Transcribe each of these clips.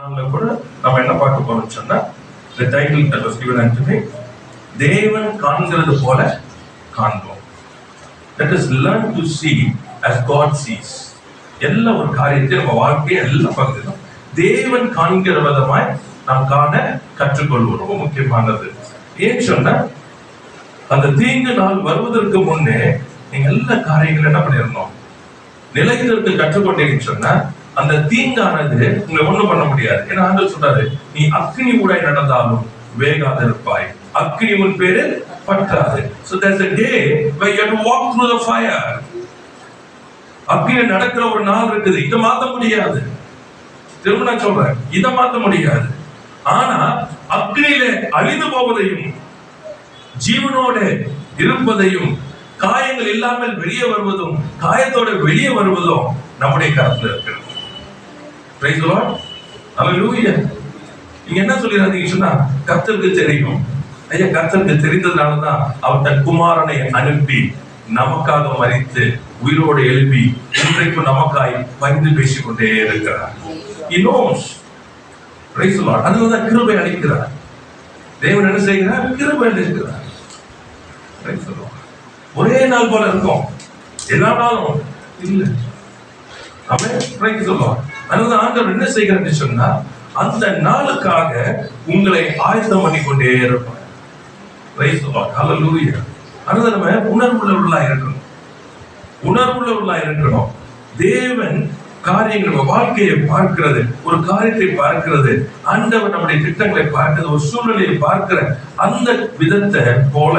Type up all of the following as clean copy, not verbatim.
நாம கூட நம்ம என்ன பார்க்க போறோம்னு சொன்னா, the title that was given unto me, தேவன் காண்கிறது போல காண்போம். Let us learn to see as God sees. எல்லா ஒரு காரியத்தை நம்ம வாழ்க்கையை எல்லா பகுதியிலும் தேவன் காண்கிற விதமாய் நாம் காண கற்றுக்கொள்வோம். ரொம்ப முக்கியமானது. ஏன் சொன்னா, அந்த தீங்கு நாள் வருவதற்கு முன்னே நீங்க எல்லா காரியங்களும் என்ன பண்ணிடணும், நிலைத்திற்கு கற்றுக்கொண்டீங்கன்னு சொன்னா அந்த தீங்கானது உங்களை ஒண்ணும் பண்ண முடியாது. ஏன்னா ஆண்டவர் சொல்றாரு, நீ அக்னி ஊடாய் நடந்தாலும் வேகாத இருப்பாய், அக்னி உன் பேரு பற்றாது. So there's a day where you have to walk through the fire. அக்னியில நடக்கிற ஒரு நாள் இருக்குது. இதை மாத்த முடியாது. திரும்ப நான் சொல்றேன், இதை மாத்த முடியாது. ஆனா அக்னியில அழிந்து போவதையும் ஜீவனோட இருப்பதையும் காயங்கள் இல்லாமல் வெளியே வருவதும் காயத்தோட வெளியே வருவதும் நம்முடைய கருத்துல இருக்கிறது. Praise the Lord. Hallelujah. நீங்க என்ன சொல்லிடாதீங்க சொன்னா, கர்த்தருக்கு தெரியும். ஐயா, கர்த்தருக்கு தெரிந்ததுனாலதான் அவர் தன் குமாரனை அனுப்பி நமக்காக மரித்து உயிரோடு எழுப்பி இன்றைக்கும் நமக்காய் பரிந்து பேசிக்கொண்டே இருக்கிறார். He knows. Praise the Lord. அதுதான் கிருபை அளிக்கிறார். தேவன் என்ன செய்கிறார்? கிருபை அளிக்கிறார். Praise the Lord. ஒரே நாள் போல இருக்கும், எல்லா நாளும் இல்ல. ஆமென். Praise the Lord. அதுதான் ஆண்டவர் என்ன செய்கிறார்னு சொன்னா, அந்த நாளுக்காக உங்களை ஆயத்தம் பண்ணி கொண்டே இருப்பார். Praise the Lord. Hallelujah. அதுதான் நம்ம உணர்வுள்ளவர்களா இருக்கணும். உணர்வுள்ளவர்களா இருக்கணும். தேவன் காரியங்கள் வாழ்க்கையை பார்க்கிறது, ஒரு காரியத்தை பார்க்கிறது, ஆண்டவர் நம்முடைய திட்டங்களை பார்க்கிறது, ஒரு சூழ்நிலையை பார்க்கிற அந்த விதத்தை போல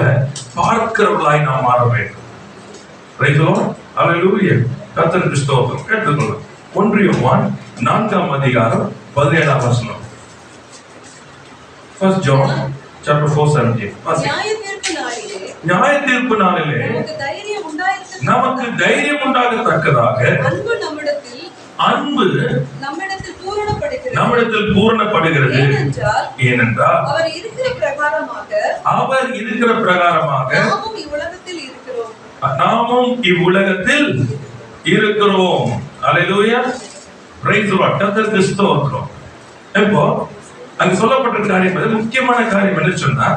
பார்க்கிறவர்களாய் நாம் மாற வேண்டும். Praise the Lord. Hallelujah. கர்த்தருக்கு ஸ்தோத்திரம். கேட்டுக்கொள்ளுங்கள். 1 யோவான் 4 அதிகாரம் 17 வசனம். 1 John chapter 4:17. நியாய தீர்ப்பு நாளிலே நமக்கு தைரியம் உண்டாகத்தக்கதாக அன்பு நம்மிடத்தில் பூரணப்படுகிறது. ஏனென்றால் அவர் இருக்கிற பிரகாரமாக நாமும் இவ்வுலகத்தில் இருக்கிறோம். அல்லேலூயா. Praise the Lord. கர்த்தருக்கு ஸ்தோத்திரம். இப்போ அங்க சொல்லப்பட்ட காரியம், முக்கியமான காரியம் என்ன சொன்னா,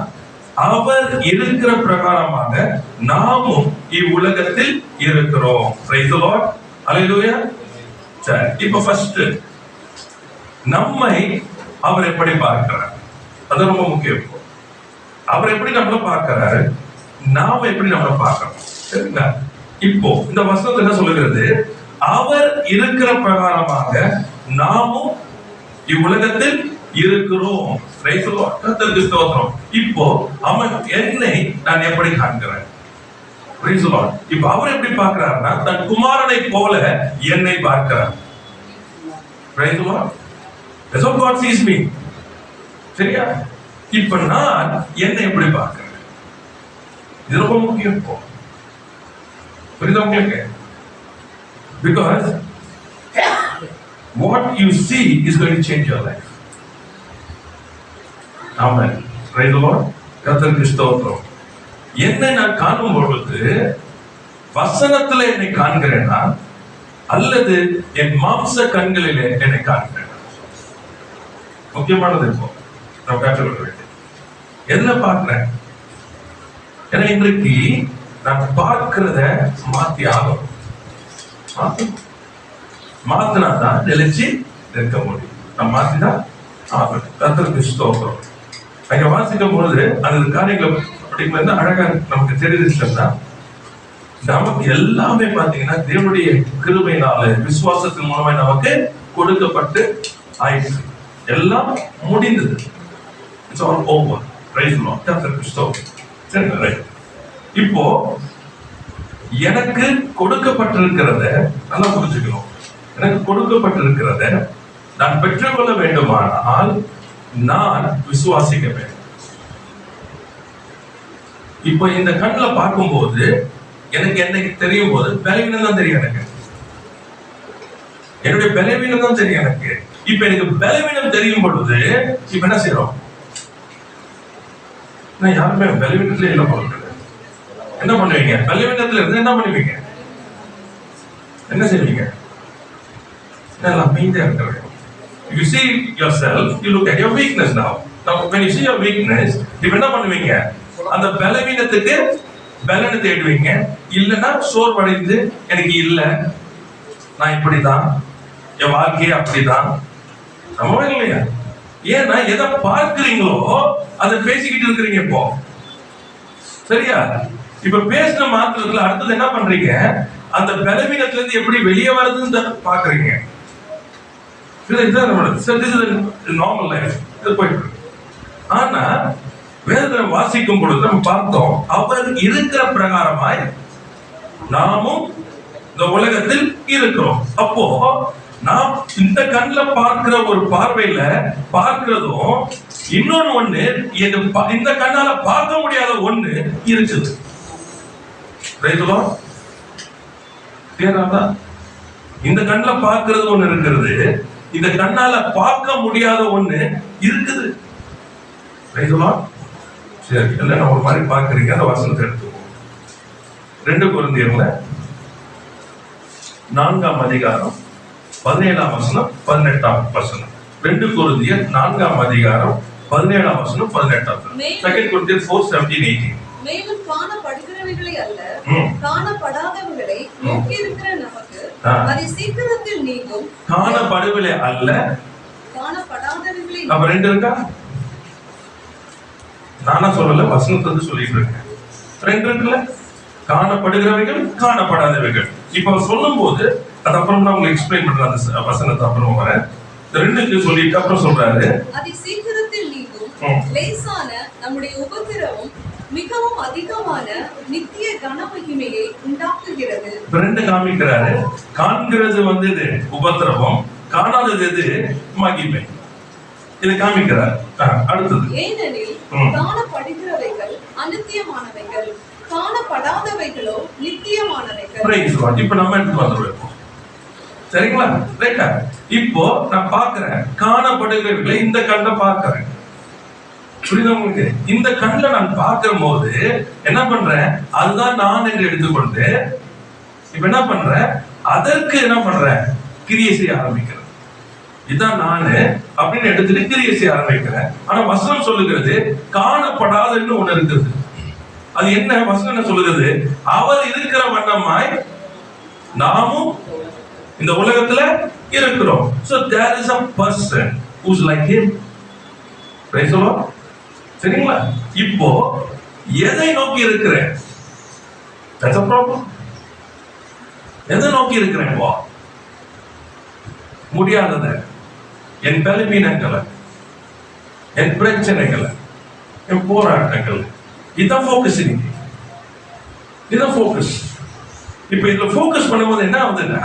அவர் இருக்கிற பிரகாரமாக நாமும் இவ்வுலகத்தில் இருக்கிறோம். Praise the Lord. அல்லேலூயா. சரி, இப்போ ஃபர்ஸ்ட் நம்மை அவர் எப்படி பார்க்கிறார், அது ரொம்ப முக்கியம். அவர் எப்படி நம்மள பார்க்கிறாரு, நாம எப்படி நம்மள பார்க்கிறோம். சரிங்களா? இப்போ இந்த வசனத்தை என்ன சொல்லுகிறது, அவர் இருக்கிற பிரகாரமாக நாமும் இவ்வுலகத்தில் இருக்கிறோம். Praise the Lord. கர்த்தருக்கு ஸ்தோத்திரம். இப்போ அவன் என்னை நான் எப்படி காண்கிறேன். Price the Lord. இப்போ அவர் எப்படி பார்க்கிறார்னா, தன் குமாரனை போல என்னை பார்க்கிறார். Price the Lord. That's how God sees me. சரியா? இப்போ நான் என்னை எப்படி பார்க்கிறேன், இது ரொம்ப முக்கியம். புரியுதா உங்களுக்கு? Because what you see is going to change your life. Amen. Praise the Lord. கர்த்தருக்கு ஸ்தோத்திரம். என்னை நான் காணும் பொழுது வசனத்திலே என்னை காண்கிறேனா அல்லது என் மாம்ச கண்களிலே என்னை காண்கிறேன்? முக்கியமானது. இப்போ நம்ம கற்றுக்கொள்ள வேண்டியது என்ன பார்க்கிறேன். ஏன்னா இன்றைக்கு நான் பார்க்கிறத மாத்தி ஆகும். மாத்தினாதான் நிலைச்சு நிற்க முடியும். நம்ம மாத்திதான் ஆகணும். கர்த்தருக்கு ஸ்தோத்திரம். அங்க வாசிக்கும் பொழுது அந்த காரியங்கள் அப்படிங்கிறது அழகா நமக்கு தெரிஞ்சுன்னா, நமக்கு எல்லாமே பாத்தீங்கன்னா தேவனுடைய கிருபையினால விசுவாசத்தின் மூலமா நமக்கு கொடுக்கப்பட்டு ஆயிடுச்சு. எல்லாம் முடிந்தது. It's all over. Price the Lord. கர்த்தருக்கு ஸ்தோத்திரம். சரிங்க, ரைட். இப்போ எனக்கு கொடுக்கப்பட்டிருக்கிறத நல்லா புரிஞ்சுக்கணும். எனக்கு கொடுக்கப்பட்டிருக்கிறத நான் பெற்றுக்கொள்ள வேண்டுமானால் நான் விசுவாசிக்க வேண்டும். இப்போ இந்த கண்ணுல பார்க்கும்போது எனக்கு என்னைக்கு தெரியும் போது பலவீனம் தான் தெரியும். எனக்கு என்னுடைய பலவீனம் தான் தெரியும். எனக்கு இப்ப எனக்கு பலவீனம் தெரியும் பொழுது இப்ப என்ன செய்யறோம்? நான் யாருமே பலவீனத்துல என்ன பண்ணுறது? என்ன பண்ணுவீங்க? பலவீனத்துல இருந்து என்ன பண்ணுவீங்க? என்ன செய்வீங்க? அமைதியா இருக்க வேண்டும். If you see yourself, you look at your weakness now. Now, when you see your weakness, இப்ப என்ன பண்ணுவீங்க? அந்த பலவீனத்துக்கு பலனை தேடுவீங்க. இல்லைன்னா சோர்வடைந்து எனக்கு இல்லை, நான் இப்படிதான், என் வாழ்க்கையே அப்படிதான். நம்ம இல்லையா? ஏன்னா எதை பார்க்கிறீங்களோ அதை பேசிக்கிட்டு இருக்கிறீங்க. இப்போ சரியா? இப்ப பேசின மாத்திரத்துல அடுத்தது என்ன பண்றீங்க? அந்த பலவீனத்துல இருந்து எப்படி வெளியே வருதுன்னு பாக்குறீங்க. நார்மல் லைஃப் இது போயிட்டு. ஆனா வேதத்தை வாசிக்கும் பொழுது நம்ம பார்த்தோம், அவர் இருக்கிற பிரகாரமாய் நாமும் இந்த உலகத்தில் இருக்கிறோம். அப்போ நாம் இந்த கண்ணில் பார்க்கிற ஒரு பார்வையில பார்க்கிறதும் இன்னொன்னு ஒண்ணு, இந்த கண்ணால பார்க்க முடியாத ஒண்ணு இருக்குது. இந்த கண்ணில் பார்க்கிறது ஒண்ணு இருக்கிறது, இந்த கண்ணால பார்க்க முடியாத ஒண்ணு இருக்குது. சரி, எல்லாம் ஒரு மாதிரி பார்க்கறீங்க. அந்த வசனத்தை எடுத்துக்கோ. 2 கொரிந்தியர்ல 4ஆம் அதிகாரம் 17ஆம் வசனம் 18ஆம் வசனம். 2 கொரிந்தியர் 4ஆம் அதிகாரம் 17ஆம் வசனம் 18ஆம் வசனம். 2 கொரிந்தியர் 4:17-18. மேலும் காணப்படுகிறவைகளை அல்ல, காணப்படாதவைகளை நோக்கி இருக்கிற நமக்கு அது சீக்கிரத்தில் நீங்கும். காணப்படுவலை அல்ல, காணப்படாதவைகளை. அப்ப 2 இருக்கா? நானா சொல்லல, வசனத்தை சொல்லிட்டு இருக்கேன். 2 இருக்குல்ல, காணப்படுகிறவைகள் காணப்படாதவைகள். இப்ப சொல்லும் போது அது அப்புறம் நான் உங்களுக்கு எக்ஸ்பிளைன் பண்றேன். அந்த வசனத்தை அப்புறம் வரேன். 2க்கு சொல்லிட்டு அப்புறம் சொல்றாரு, அது சீக்கிரத்தில் நீங்கும் லேசான நம்முடைய உபத்திரவம் மிகவும் அதிகமான நித்திய கனமகிமையை உண்டாக்குகிறது. 2 காமிக்கிறாரு. காண்கிறது வந்து இது உபத்திரவம், காணாதது எது? மகிமை. இதை காமிக்கிறார். அடுத்தது, ஏனெனில் காணப்படுகிறவைகள் அநித்தியமானவைகள், காணப்படாதவைகளோ நித்தியமானவைகள். இப்ப நம்ம எடுத்து வந்துருவோம். சரிங்களா? ரைட்டா? இப்போ நான் பார்க்கிறேன், காணப்படுகிறவர்களை இந்த கண்ணை பார்க்கிறேன். புரியுதா உங்களுக்கு? இந்த கண்ணில் நான் பார்க்கிற போது என்ன பண்றேன்? அதுதான் நான் என்று எடுத்துக்கொண்டு இப்ப என்ன பண்றேன்? அதற்கு என்ன பண்றேன்? கிரியை செய்ய ஆரம்பிக்கிறேன். இதுதான் நானு அப்படின்னு எடுத்துட்டு கிரியை செய்ய ஆரம்பிக்கிறேன். ஆனா வசனம் சொல்லுகிறது காணப்படாதுன்னு ஒண்ணு இருக்குது. அது என்ன வசனம் என்ன சொல்லுகிறது? அவர் இருக்கிற வண்ணமாய் நாமும் இந்த உலகத்துல இருக்கிறோம். So there is a person who's like him. Praise the Lord. சரிங்களா? இப்போ எதை நோக்கி இருக்கிறேன்? That's a problem. எதை நோக்கி இருக்கிறேன்? முடியாதத, என் பலவீனங்களை, என் பிரச்சனைகளை, என் போராட்டங்கள், இதான் ஃபோக்கஸ். இதான் ஃபோக்கஸ். இப்ப இதுல ஃபோக்கஸ் பண்ணும்போது என்ன ஆகுதுன்னா,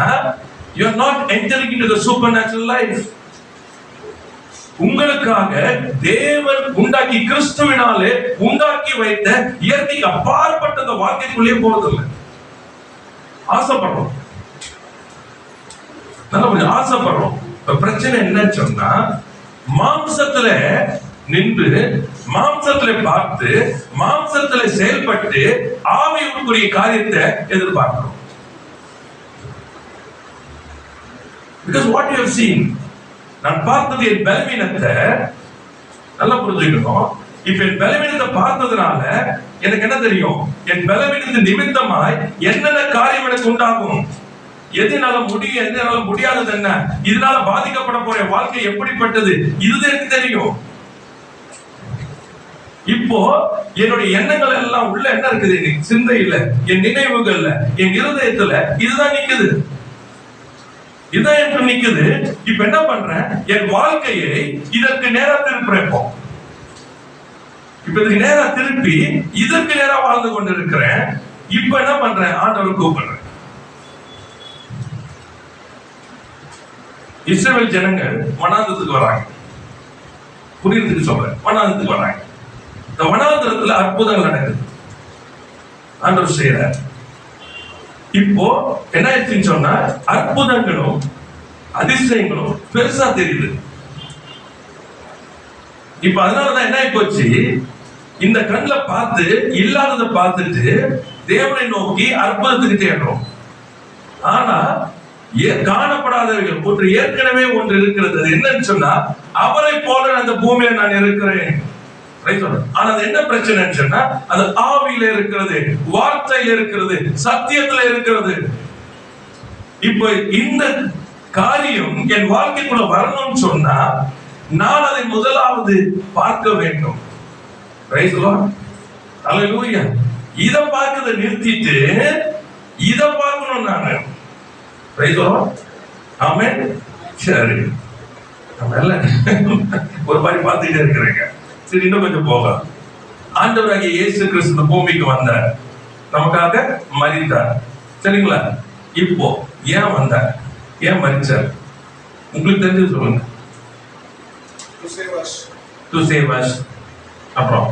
you are not entering into the supernatural life. உங்களுக்காக தேவன் உண்டாக்கி கிறிஸ்துவினாலே உண்டாக்கி வைத்த இயற்கைக்கு அப்பாற்பட்ட அந்த வாழ்க்கைக்குள்ளே போறதில்லை. ஆசைப்படுறோம், நல்லா ஆசைப்படுறோம். பிரச்சனை என்னன்னு சொன்னா, மாம்சத்துல நின்று மாம்சத்துல பார்த்து மாம்சத்துல செயல்பட்டு ஆவிக்குரிய காரியத்தை எதிர்பார்க்கிறோம். Because what you have seen, நான் பார்த்தது என் பலவீனத்தை நல்லா புரிஞ்சுக்கணும். இப்ப என் பலவீனத்தை பார்த்ததுனால எனக்கு என்ன தெரியும்? என் பலவீனத்தின் நிமித்தமாய் என்னென்ன காரியம் எனக்கு உண்டாகும், எதுனால முடியும், எதனால முடியாதது என்ன, இதனால பாதிக்கப்பட போற வாழ்க்கை எப்படிப்பட்டது, இதுதான் எனக்கு தெரியும். இப்போ என்னுடைய எண்ணங்கள் எல்லாம் உள்ள என்ன இருக்குது? சிந்தையில, என் நினைவுகள்ல, என் இருதயத்துல இதுதான் நிக்குது. இதான் எனக்கு நிக்குது. இப்ப என்ன பண்றேன்? என் வாழ்க்கையை இதற்கு நேரா திருப்புறேன். இப்ப இதுக்கு நேரா திருப்பி இதற்கு நேரா வாழ்ந்து கொண்டு இருக்கிறேன். இப்ப என்ன பண்றேன்? ஆண்டவர் கூப்பிடுறேன். இஸ்ரவேல் ஜனங்கள் வனாந்தரத்துக்கு வராங்க. புரியறதுக்கு சொல்றேன், வனாந்தரத்துக்கு வராங்க. இந்த வனாந்தரத்துல அற்புதங்கள் நடக்குது, ஆண்டவர் செய்யறார். இப்போ என்ன ஆயிடுச்சுன்னு சொன்னா, அற்புதங்களும் அதிசயங்களும் பெருசா தெரியுது. இப்ப அதனாலதான் என்ன ஆகி போச்சு, இந்த கண்ணுல பார்த்து இல்லாததை பார்த்துட்டு தேவனை நோக்கி அற்புதத்துக்கு தேடுறோம். ஆனா காணப்படாதவைகள் ஒன்று ஏற்கனவே ஒன்று இருக்கிறது. அது என்னன்னு சொன்னா, அவரை போல அந்த பூமியில நான் இருக்கிறேன். ஆனா அது என்ன பிரச்சனைன்னு சொன்னா, அது ஆவியில இருக்கிறது, வார்த்தையில இருக்கிறது, சத்தியத்துல இருக்கிறது. இப்ப இந்த காரியம் என் வாழ்க்கைக்குள்ள வரணும்னு சொன்னா நான் அதை முதலாவது பார்க்க வேண்டும். அல்லேலூயா. இத பார்க்கறத நிறுத்திட்டு இத பார்க்கணும் நானு. ஆமென். சரி, நம்ம எல்லாம் ஒரு மாதிரி பார்த்துட்டே இருக்கிறீங்க. சரி, இன்னும் கொஞ்சம் போகலாம். ஆண்டவராகிய இயேசு கிறிஸ்து பூமிக்கு வந்தார், நமக்காக மரித்தார். சரிங்களா? இப்போ ஏன் வந்தார், ஏன் மரிச்சார்? உங்களுக்கு தெரிஞ்சு சொல்லுங்க. To save us. அப்புறம்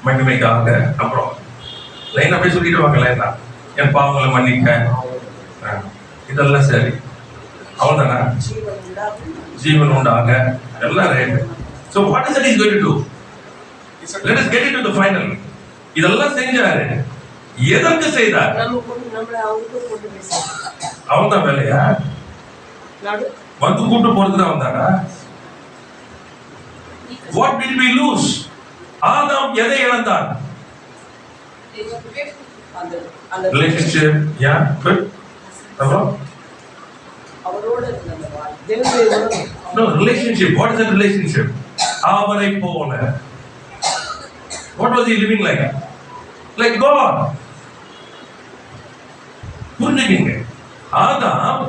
மகிமைக்காக. அப்புறம் லைனா போய் சொல்லிட்டு வாங்க. லைனா, என் பாவங்களை மன்னிக்க, இதெல்லாம் சரி. அவ்வளவுதானா? ஜீவன் உண்டாக எல்லாம் right. So what is it he's going to do? Let us get into the final. இதெல்லாம் செஞ்சாரு. எதற்கு செய்தார்? அவன்தான் வேலையா? வந்து கூட்டு போறதுதான் வந்தாரா? What did we lose? ஆதாம் எதை இழந்தான்? Relationship. Yeah, good. No, relationship. What is that relationship? அவரை போல. What was he living like? Like God. புரிஞ்சுக்கீங்க. ஆதாம்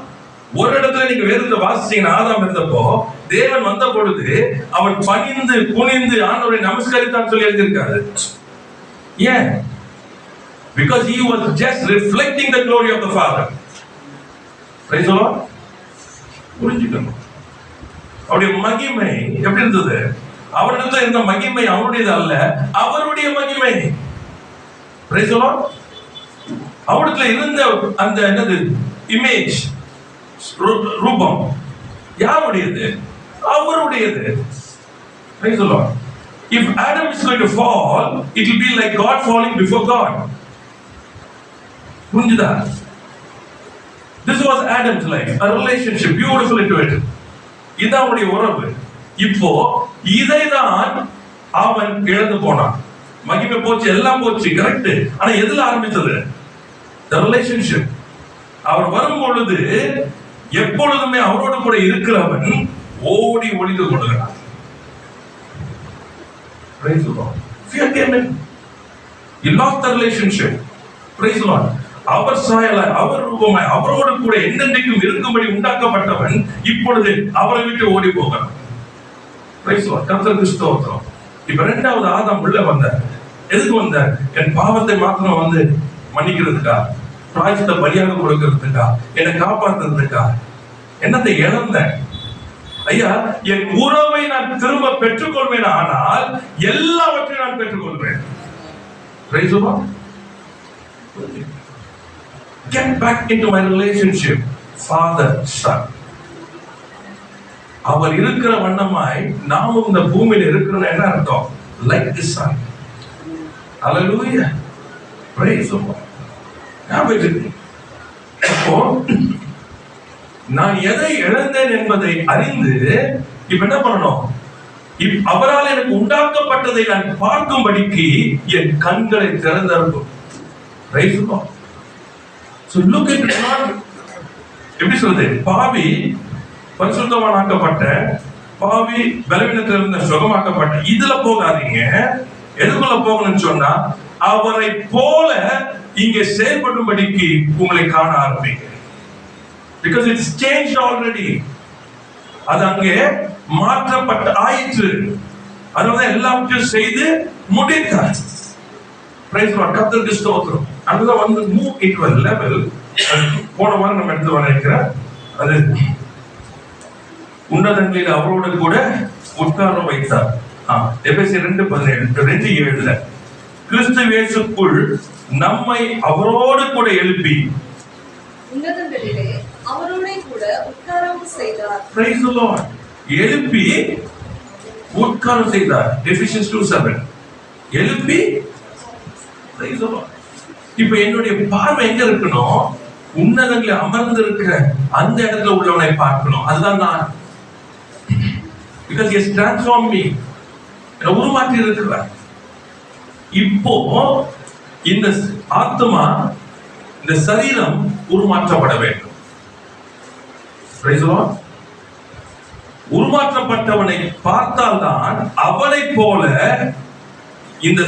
ஒரு இடத்துல நீங்க வேதத்தை வாசிச்சீங்கன்னா, ஆதாம் இருந்தப்போ தேவன் வந்த பொழுது அவன் பணிந்து குனிந்து ஆண்டவரை நமஸ்கரித்தான் சொல்லி எழுதியிருக்காரு. ஏன்? Because he was just reflecting the glory of the Father. Praise the Lord. புரிஞ்சுக்கணும். அவருடைய மகிமை எப்படி இருந்தது? அவரிடத்துல இருந்த மகிமை அவருடையது அல்ல, அவருடைய மகிமை. Praise the Lord. அவரிடத்துல இருந்த அந்த என்னது இமேஜ், ரூபம் யாருடையது? அவருடையது. Praise the Lord. If Adam is going to fall, it will be like God falling before God. புரிஞ்சுதா? This was Adam's life, a relationship, beautiful into it. இதான் அவருடைய உறவு. இப்போ இதைதான் அவன் இழந்து போனான். மகிமை போச்சு, எல்லாம் போச்சு, கரெக்ட். ஆனா எதுல ஆரம்பித்தது? The relationship. அவர் வரும் பொழுது எப்பொழுதுமே அவரோடு கூட இருக்கிறவன் ஓடி ஒளிந்து கொள்கிறான். Praise the Lord. Fear came in. He lost the relationship. Praise the Lord. அவர் சாயலாய், அவர் ரூபமாய், அவரோடு கூட என்றென்றைக்கும் இருக்கும்படி உண்டாக்கப்பட்டவன் இப்பொழுது அவரை விட்டு ஓடி போகிறான். Praise the Lord. கர்த்தருக்கு ஸ்தோத்திரம். இப்ப இரண்டாவது ஆதாம் உள்ள வந்தார். எதுக்கு வந்தார்? என் பாவத்தை மாத்திரம் வந்து மன்னிக்கிறதுக்கா, பிராயச்சித்த பலியாக கொடுக்கிறதுக்கா, என்னை காப்பாற்றுறதுக்கா? என்னத்தை இழந்தேன்? ஐயா, என் உறவை நான் திரும்ப பெற்றுக்கொள்வேன், ஆனால் எல்லாவற்றையும் நான் பெற்றுக்கொள்வேன். Praise the Lord. Get back into my relationship, Father, Son. அவர் இருக்கிற வண்ணமாய் நாமும் இந்த பூமியில இருக்கிறோம். என்ன அர்த்தம்? Like the Son. Hallelujah. Praise the Lord. அப்போ நான் எதை இழந்தேன் என்பதை அறிந்து இப்ப என்ன பண்ணணும்? அவரால் எனக்கு உண்டாக்கப்பட்டதை நான் பார்க்கும்படிக்கு என் கண்களை திறந்திருக்கும். Praise the Lord. So look at God. எப்படி சொல்றது? பாவி பரிசுத்தமாக்கப்பட்ட, பாவி பலவீனத்தில் இருந்த சுகமாக்கப்பட்ட. இதுல போகாதீங்க. எதுக்குள்ள போகணும்னு சொன்னா, அவரை போல இங்கே செயல்படும்படிக்கு உங்களை காண ஆரம்பிங்க. Because it's changed already. அது அங்கே மாற்றப்பட்ட ஆயிற்று. அதனால எல்லாத்தையும் செய்து முடித்தார். Praise God. கர்த்தருக்கு ஸ்தோத்திரம். அதுதான் வந்து move into a level. போன வாரம் நம்ம எடுத்து வந்திருக்கிறோம். அது உன்னதங்களில் அவரோடு கூட உட்கார வைத்தார். எபேசியர் 2:17 கிறிஸ்து இயேசுக்குள் நம்மை அவரோடு கூட எழுப்பி உன்னதங்களிலே அவரோடு கூட உட்காரவும் செய்தார். Praise the Lord. எழுப்பி உட்காரம் செய்தார். Ephesians 2:7 எழுப்பி. Praise the Lord. இப்ப என்னுடைய பார்வை எங்க இருக்கணும்? உன்னதங்களை அமர்ந்து இருக்கிற அந்த இடத்துல உள்ளவனை பார்க்கணும். அதுதான் நான். Because he has transformed me. உருமாற்றி இருக்கிறார். இப்போ இந்த ஆத்மா, இந்த சரீரம் உருமாற்றப்பட வேண்டும். உருமாற்றப்பட்டவனை பார்த்தால்தான் அவனை போல இந்த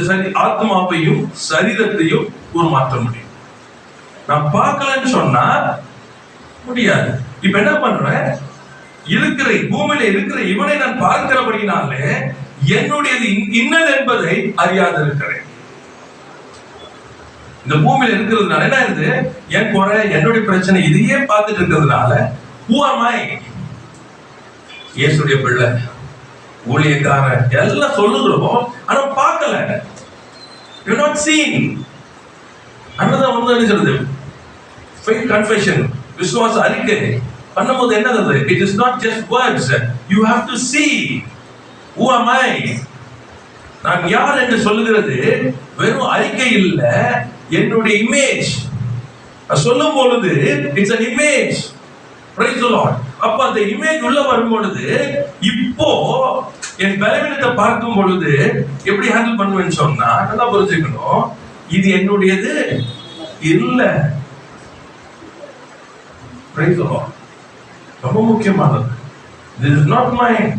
ஆத்மாவையும் சரீரத்தையும் உருமாற்ற முடியும். நான் பார்க்கலன்னு சொன்னா முடியாது. இப்ப என்ன பண்றேன்? இருக்கிற பூமியில இருக்கிற இவனை நான் பார்க்கிறபடினாலே என்னுடையது இன்னது என்பதை அறியாது இருக்கிறேன். இந்த பூமியில இருக்கிறதுனால என்ன ஆகுது? என் குறை, என்னுடைய பிரச்சனை இதையே பார்த்துட்டு இருக்கிறதுனால who am I? இயேசுடைய பிள்ளை, ஊழியக்காரன் எல்லாம் சொல்லுகிறோம், ஆனா பார்க்கல. You not seen. அன்னதான் வந்து என்ன சொல்றது? Faith confession, விசுவாச அறிக்கை பண்ணும்போது என்னது? It is not just words. You have to see. Who am I? நான் யார் என்று சொல்லுகிறது வெறும் அறிக்கை இல்ல, என்னுடைய இமேஜ். சொல்லும் பொழுது it's an image. Praise the Lord. அப்ப அந்த இமேஜ் உள்ள வரும் பொழுது இப்போ என் பலவீனத்தை பார்க்கும் பொழுது எப்படி ஹேண்டில் பண்ணுவேன்னு சொன்னா நல்லா புரிஞ்சுக்கணும். இது என்னுடையது இல்ல. Praise the Lord. ரொம்ப முக்கியமானது. This is not mine.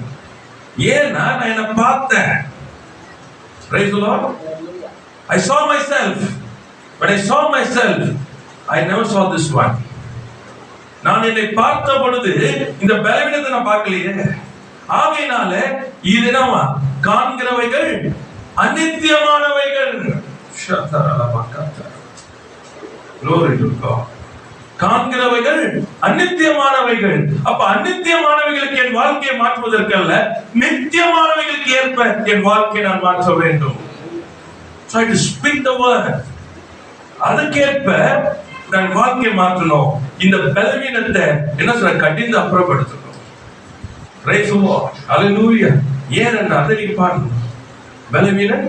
ஏன்னா நான் என்ன பார்த்தேன். Praise the Lord. I saw myself. But I saw myself. I never saw this one. நான் என்னை பார்த்த பொழுது இந்த பலவீனத்தை நான் பார்க்கலையே. ஆகையினால இது என்னவா? காண்கிறவைகள் அநித்தியமானவைகள். Glory to God. காண்கிறவைகள் அநித்தியமானவைகள். அப்ப அநித்தியமானவைகளுக்கு என் வாழ்க்கையை மாற்றுவதற்கல்ல, நித்தியமானவைகளுக்கு ஏற்ப என் வாழ்க்கையை நான் மாற்ற வேண்டும். Try to speak the word. அதுக்கேற்ப நான் வாழ்க்கையை மாற்றணும். இந்த பலவீனத்தை என்ன சொல்ற? கடிந்து அப்புறப்படுத்தணும். Praise the Lord. Hallelujah. ஏன் என்ன அதை நீ பாடணும்? பலவீனன்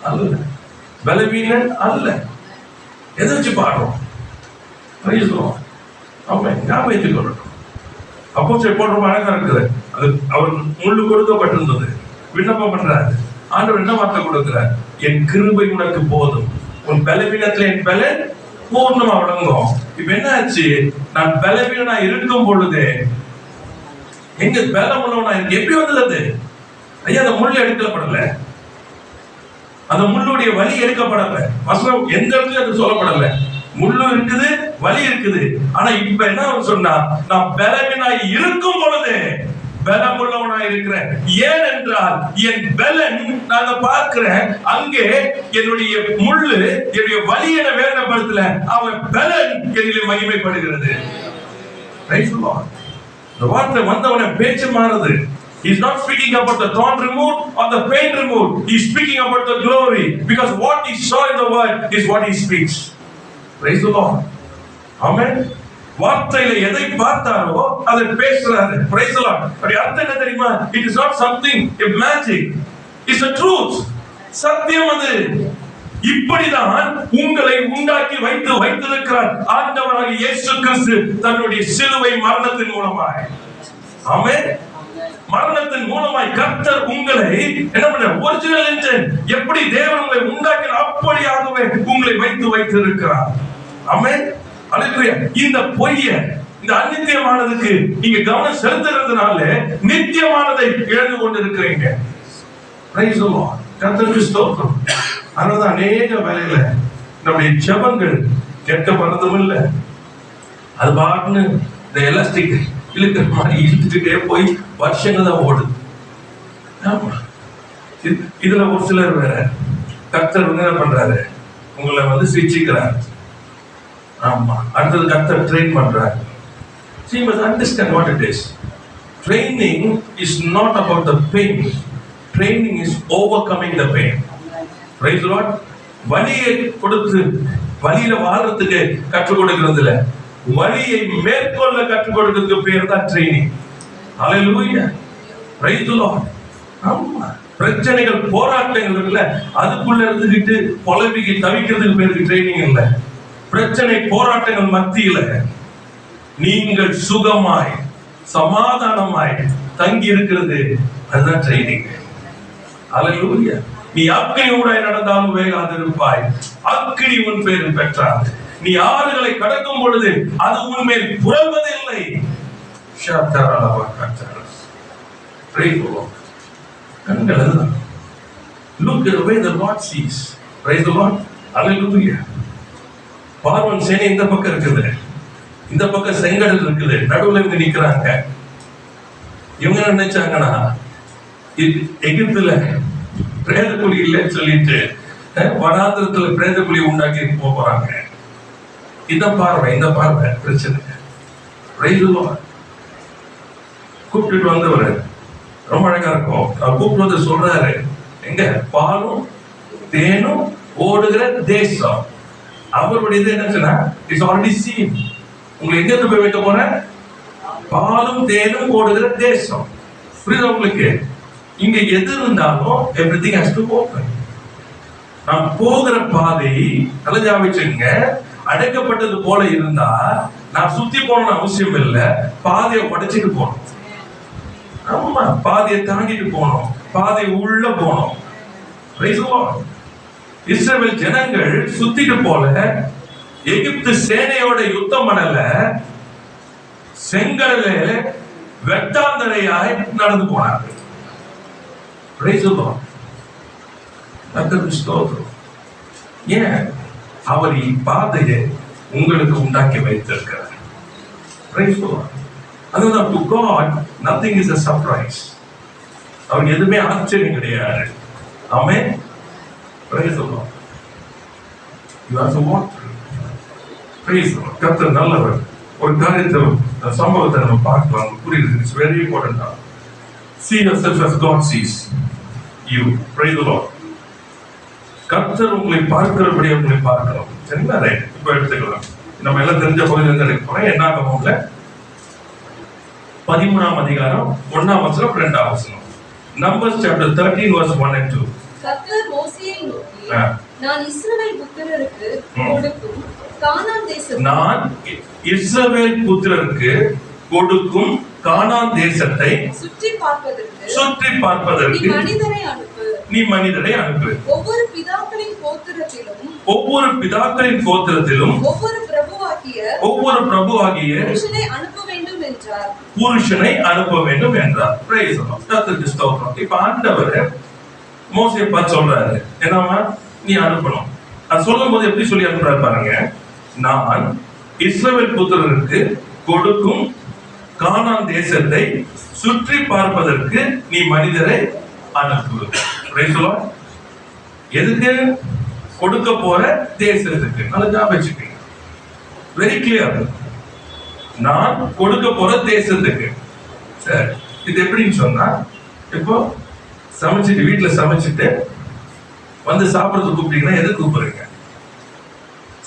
அல்ல, பலவீனன் அல்ல. எதை வச்சு பாடுறோம்? Praise the Lord. ஆமென். ஞாபகத்துக்கு வரணும். அப்போஸ்தலர் பவுல் ரொம்ப அழகா இருக்குது. அது அவர் முள்ளு கொடுக்கப்பட்டிருந்தது. விண்ணப்பம் பண்றாரு. ஆண்டவர் என்ன வார்த்தை கொடுக்கிறார்? என் கிருபை உனக்கு போதும், உன் பலவீனத்துல என் பலன் பூர்ணமா விளங்கும். இப்ப என்ன ஆச்சு? நான் பலவீனனா இருக்கும் பொழுது எங்க பலம் உள்ளவனா இருக்கு. எப்படி வந்தது? ஐயா, அந்த முள் எடுக்கப்படல, அந்த முள்ளுடைய வலி எடுக்கப்படல. வசனம் எந்த இடத்துல அது சொல்லப்படல. முள்ளு இருக்குது, வலி இருக்குது. ஆனா இப்ப என்ன சொன்னா, நான் பலவீனாய் இருக்கும் பொழுது பலம் உள்ளவனாய் இருக்கிறேன். ஏனென்றால் என் பலன் நான் பார்க்கிறேன், அங்கே என்னுடைய முள்ளு என்னுடைய வலி என வேதனைப்படுத்தல, அவன் பலன் என்னிலே மகிமைப்படுகிறது. இந்த வார்த்தை வந்தவன பேச்சு மாறுது. He is not speaking about the thorn removed or the pain removed. He is speaking about the glory, because what he saw in the word is what he speaks. Praise the Lord. Amen. வார்த்தையில எதை பார்த்தாரோ அதை பேசுறாரு. Praise the Lord. அப்படி அர்த்தம் என்ன தெரியுமா? It is not something a magic. It's a truth. சத்தியம் அது. இப்படிதான் உங்களை உண்டாக்கி வைத்திருக்கிறார் ஆண்டவராகிய இயேசு கிறிஸ்து தன்னுடைய சிலுவை மரணத்தின் மூலமாய். ஆமென். மரணத்தின் மூலமாய் கர்த்தர் உங்களை என்ன பண்ண? ஒரிஜினல் இன்டென்ட் எப்படி தேவன் உங்களை உண்டாக்கினார் அப்படியாகவே உங்களை வைத்திருக்கிறார். ஆமென். அல்லேலூயா. இந்த பொய்ய, இந்த அநித்தியமானதுக்கு நீங்க கவனம் செலுத்துறதுனால நித்தியமானதை இழந்து கொண்டிருக்கிறீங்க. Praise the Lord. கர்த்தருக்கு ஸ்தோத்திரம். அதனால அநேக வேளையில நம்முடைய ஜெபங்கள் கேட்கப்படுறதும் இல்லை. அது பாட்டுன்னு இந்த எலாஸ்டிக் இழுக்கிற மாதிரி இழுத்துக்கிட்டே போய் வருஷங்கள் தான் ஓடுது. ஆமா. இதுல ஒரு சிலர் வேற கர்த்தர் என்ன பண்றாரு? உங்களை சிரிச்சுக்கிறார். ஆமா. அடுத்தது கர்த்தர் ட்ரெயின் பண்றாரு. So you must understand what it is. Training is not about the pain. Training is overcoming the pain. Praise the Lord. வலியை கொடுத்து வலியில வாழ்றதுக்கு கற்றுக் கொடுக்கிறது இல்ல, வலியை மேற்கொள்ள கற்றுக் கொடுக்கிறதுக்கு பேர் தான் training. Hallelujah. Praise the Lord. ஆமா. பிரச்சனைகள் போராட்டங்கள் இருக்குல்ல, அதுக்குள்ள இருந்துகிட்டு குழம்பிக்கு தவிக்கிறதுக்கு பேருக்கு ட்ரைனிங் இல்ல. பிரச்சனை போராட்டங்கள் மத்தியில நீங்கள் சுகமாய் சமாதானமாய் தங்கி இருக்கிறது, அதுதான் ட்ரைனிங். அல்லேலூயா. நீ அக்கினி ஊடாய் நடந்தாலும் வேகாதிருப்பாய், அக்கினி உன் பேரில் பெற்றார். நீ ஆறுகளை கடக்கும் பொழுது அது உன்மேல் புரள்வதில்லை. Look at the way the Lord sees. Praise the Lord. Hallelujah. பார்வன் சேனை இந்த பக்கம் இருக்குது, இந்த பக்கம் செங்கடல் இருக்குது, நடுவுல இருந்து நிக்கிறாங்க. இவங்க நினைச்சாங்கன்னா எகிப்துல பிரேத குழி இல்லைன்னு சொல்லிட்டு வனாந்திரத்துல பிரேத குழி உண்டாக்கி போறாங்க. இந்த பார்வை பிரச்சனை. கூப்பிட்டு வந்தவர் ரொம்ப அழகா இருக்கும். அவர் கூப்பிட்டு வந்து சொல்றாரு, எங்க பாலும் தேனும் ஓடுகிற தேசம். அவருடைய இது என்னச்சுன்னா, இட்ஸ் ஆல்ரெடி சீன். உங்களை எங்க இருந்து போய் வைக்க போற? பாலும் தேனும் ஓடுகிற தேசம். புரியுதா உங்களுக்கு? இங்க எது இருந்தாலும் everything has to open. நாம் போகிற பாதை கலஜா வச்சுங்க, அடைக்கப்பட்டது போல இருந்தா நான் சுத்தி போகணும்னு அவசியம் இல்லை, பாதையை உடைச்சிட்டு போகணும். ஆமா, பாதையை தாண்டிட்டு போகணும், பாதை உள்ள போகணும். இஸ்ரவேல் ஜனங்கள் சுத்திட்டு போல எகிப்து சேனையோட யுத்தம் பண்ணல, செங்கடல வெட்டாந்தரையாய் நடந்து போனார்கள். ஏன்? அவர் பாதையை உங்களுக்கு உண்டாக்கி வைத்திருக்கிறார். அதுதான், to God nothing is a surprise. அவர் எதுவுமே ஆச்சரியம் கிடையாது. ஆமென். Praise the Lord. You have to walk through. Praise the Lord. கர்த்தர் நல்லவர். ஒரு காரியத்தை சம்பவத்தை நம்ம பார்க்கலாம், புரியுது. It's very important now. See yourself as God sees you. Praise the Lord. கர்த்தர் உங்களை பார்க்கிறபடி உங்களை பார்க்கிறோம். சரிங்களா? ரைட். இப்போ எடுத்துக்கலாம். நம்ம எல்லாம் தெரிஞ்ச பகுதியிலிருந்து எடுக்க போறோம். என்னாகமம்ல 13ஆம் அதிகாரம் 1ஆம் வசனம் 2ஆம் வசனம். Numbers chapter 13 verse 1 and 2. கர்த்தர் மோசேயை நோக்கி, நான் இஸ்ரவேல் புத்திரருக்கு கொடுக்கும் கானான் தேசத்தை சுற்றி பார்ப்பதற்கு நீ மனிதரை அனுப்பு. ஒவ்வொரு பிதாக்களின் கோத்திரத்திலும் ஒவ்வொரு பிரபுவாகிய புருஷனை அனுப்ப வேண்டும் என்றார். Praise the Lord. கர்த்தருக்கு ஸ்தோத்திரம். இப்ப ஆண்டவர் மோசேயை பார்த்து சொல்றாரு, என்னமா நீ அனுப்பணும். அது சொல்லும் போது எப்படி சொல்லி அனுப்புறாரு பாருங்க. நான் இஸ்ரவேல் புத்திரருக்கு கொடுக்கும் கானான் தேசத்தை சுற்றி பார்ப்பதற்கு நீ மனிதரை அனுப்பு. எதுக்கு? கொடுக்க போற தேசத்துக்கு. நல்லா வச்சுக்கீங்க, வெரி கிளியர். நான் கொடுக்க போற தேசத்துக்கு. சரி, இது எப்படின்னு சொன்னா, இப்போ சமைச்சிட்டு வீட்டுல சமைச்சிட்டு வந்து சாப்பிடறதுக்கு கூப்பிட்டீங்கன்னா எது கூப்பிடுறீங்க?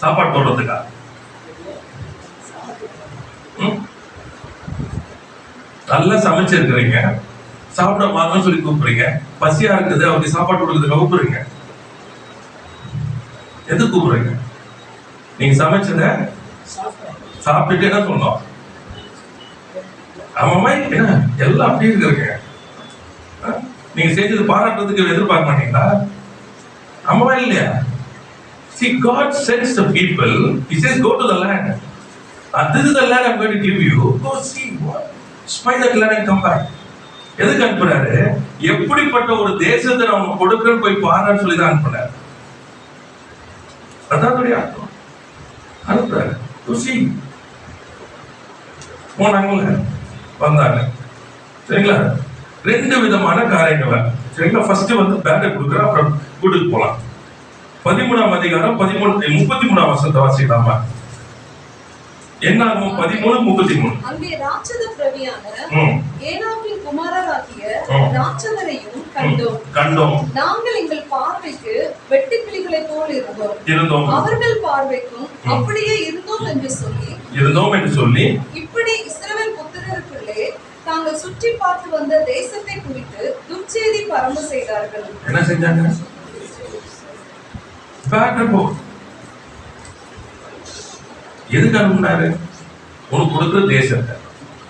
சாப்பாடு போடுறதுக்கா? நல்லா சமைச்சிருக்கிறீங்க, சாப்பிட வாங்கன்னு சொல்லி கூப்பிடுறீங்க. பசியா இருக்குது, அவருக்கு சாப்பாடு கொடுக்கறதுக்கு கூப்பிடுறீங்க. எது கூப்பிடுறீங்க? நீங்க சமைச்சத சாப்பிட்டுட்டு என்ன சொன்னோம்? ஆமாமா, என்ன எல்லாம் அப்படி இருக்கிறீங்க. நீங்க செஞ்சது பாராட்டுறதுக்கு எதிர்பார்க்க மாட்டீங்களா? ஆமாவா இல்லையா? See, God sends the people. He says, go to the land. And this is the land I'm going to give you. Go see what. Spy that land and come back. எதுக்கு அனுப்புறாரு? எப்படிப்பட்ட ஒரு தேசத்தை நான் கொடுக்கிறேன்னு போய் பாருன்னு சொல்லி தான் அனுப்புறாரு. அதான் அர்த்தம். அனுப்புறாரு. To see. போனாங்கள, வந்தாங்க. சரிங்களா? ரெண்டு விதமான காரியங்கள். சரிங்களா? ஃபர்ஸ்ட் வந்து பேட்டை கொடுக்குற, அப்புறம் கூட்டுக்கு போலாம். 13ஆம் அதிகாரம் 33ஆம் வசனத்தை வாசிக்கலாமா? என்னாகும்? 13:33. அங்கே ராட்சத பிரவியான ஏனாக்கின் குமாரராகிய ராட்சதரையும் கண்டோம். நாங்கள் எங்கள் பார்வைக்கு வெட்டுக்கிளிகளைப் போல் இருந்தோம். அவர்கள் பார்வைக்கும் அப்படியே இருந்தோம் என்று சொல்லி இப்படி இஸ்ரவேல் புத்திரருக்குள்ளே தாங்கள் சுற்றி பார்த்து வந்த தேசத்தை குறித்து துர்ச்செய்தி பரம்ப செய்தார்கள். என்ன செஞ்சாங்க? Bad report. எதுக்கு அனுப்புனாரு? உனக்கு கொடுக்குற தேசத்தை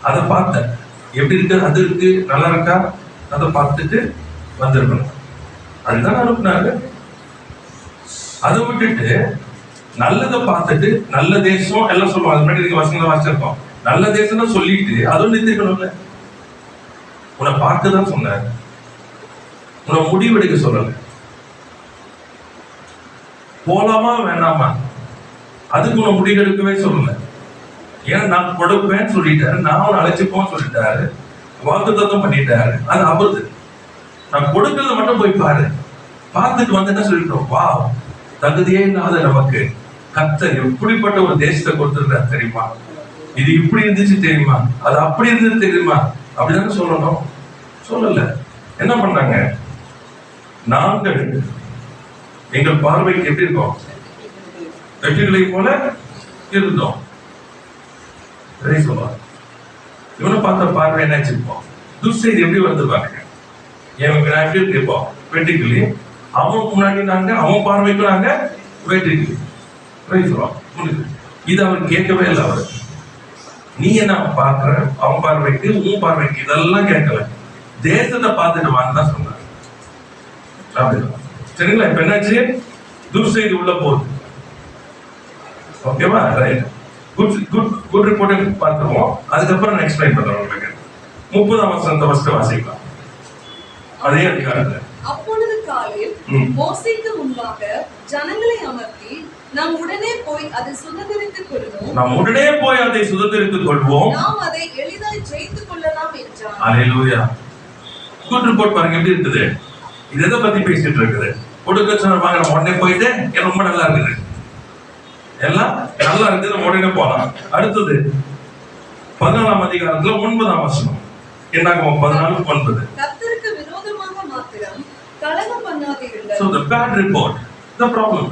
அதை பார்த்த எப்படி இருக்கு, அது இருக்கு, நல்லா இருக்கா, அதை பார்த்துட்டு வந்திருக்கணும். அதுதான் அனுப்புனாரு. அதை விட்டுட்டு நல்லதை பார்த்துட்டு நல்ல தேசம் எல்லாம் சொல்லுவாங்க. அது முன்னாடி வசனம் வாசிச்சிருக்கோம். நல்ல தேசம் தான் சொல்லிட்டு அதுவும் நிறுத்திக்கணும்ல. உன்னை பார்த்து தான் சொன்னாரு, உன்னை முடிவெடுக்க சொல்லல. போலாமா வேணாமா அதுக்கு உன்னை முடிவெடுக்கவே சொல்லல. ஏன்னா நான் கொடுப்பேன்னு சொல்லிட்டாரு, நான் அவனை அழைச்சிப்போன்னு சொல்லிட்டாரு, வாக்குத்தத்தம் பண்ணிட்டாரு. அது அபத்து. நான் கொடுக்கறத மட்டும் போய் பாரு. பார்த்துட்டு வந்து என்ன சொல்லிட்டோம், வா தகுதியே இல்லாத நமக்கு கர்த்தர் எப்படிப்பட்ட ஒரு தேசத்தை கொடுத்திருந்தார் தெரியுமா, இது இப்படி இருந்துச்சு தெரியுமா, அது அப்படி இருந்தது தெரியுமா, அப்படிதானே சொல்லணும். சொல்லல. என்ன பண்ணாங்க? நாங்கள் எங்கள் பார்வைக்கு எப்படி இருக்கோம்? வெற்றிகளை போல இருந்தோம். இவனை பார்த்த பார்வை என்ன வச்சிருப்போம்? துர்செய்தி எப்படி வந்து பாருங்க. எப்படி இருப்போம்? வெற்றிகளி. அவன் முன்னாடி நாங்க, அவன் பார்வைக்கு நாங்க வெற்றிகளி. இது அவர் கேட்கவே இல்லை. அவர் நீ என்ன பார்க்கிற, அவன் பார்வைக்கு உன் பார்வைக்கு இதெல்லாம் கேட்கல. தேசத்தை பார்த்துட்டு வாங்க தான் சொன்னாங்க. சரிங்களா? இப்ப என்னாச்சு? துர்செய்தி உள்ள போகுது. ஓகேவா? ரைட். குட் ரிப்போர்ட் பார்த்துருவோம். அதுக்கப்புறம் நான் எக்ஸ்பிளைன் பண்றேன் உங்களுக்கு. 30ஆம் வசனத்தை ஃபர்ஸ்ட் வாசிக்கலாம். அதே அதிகாரத்துல. அப்பொழுது காலேப் மோசேக்கு முன்பாக ஜனங்களை அமர்த்தி, நாம் உடனே போய் அதை சுதந்தரித்துக் கொள்வோம், நாம் அதை எளிதாய் ஜெயித்துக் கொள்ளலாம் என்றார். அல்லேலூயா. குட் ரிப்போர்ட் பாருங்க எப்படி இருக்குது. இது எதை பத்தி பேசிட்டு இருக்குது? கொடுக்க சொன்னாங்க, நம்ம உடனே போயிட்டு ரொம்ப நல்லா இருக்குது, எல்லாம் நல்லா இருக்குது, உடனே போலாம். அடுத்தது 14ஆம் அதிகாரத்துல 9ஆம் வசனம். என்னாகும்? 14:9. கர்த்தருக்கு விரோதமாக மாத்திரம் கலகம் பண்ணாதீர்கள். So the bad report, the problem.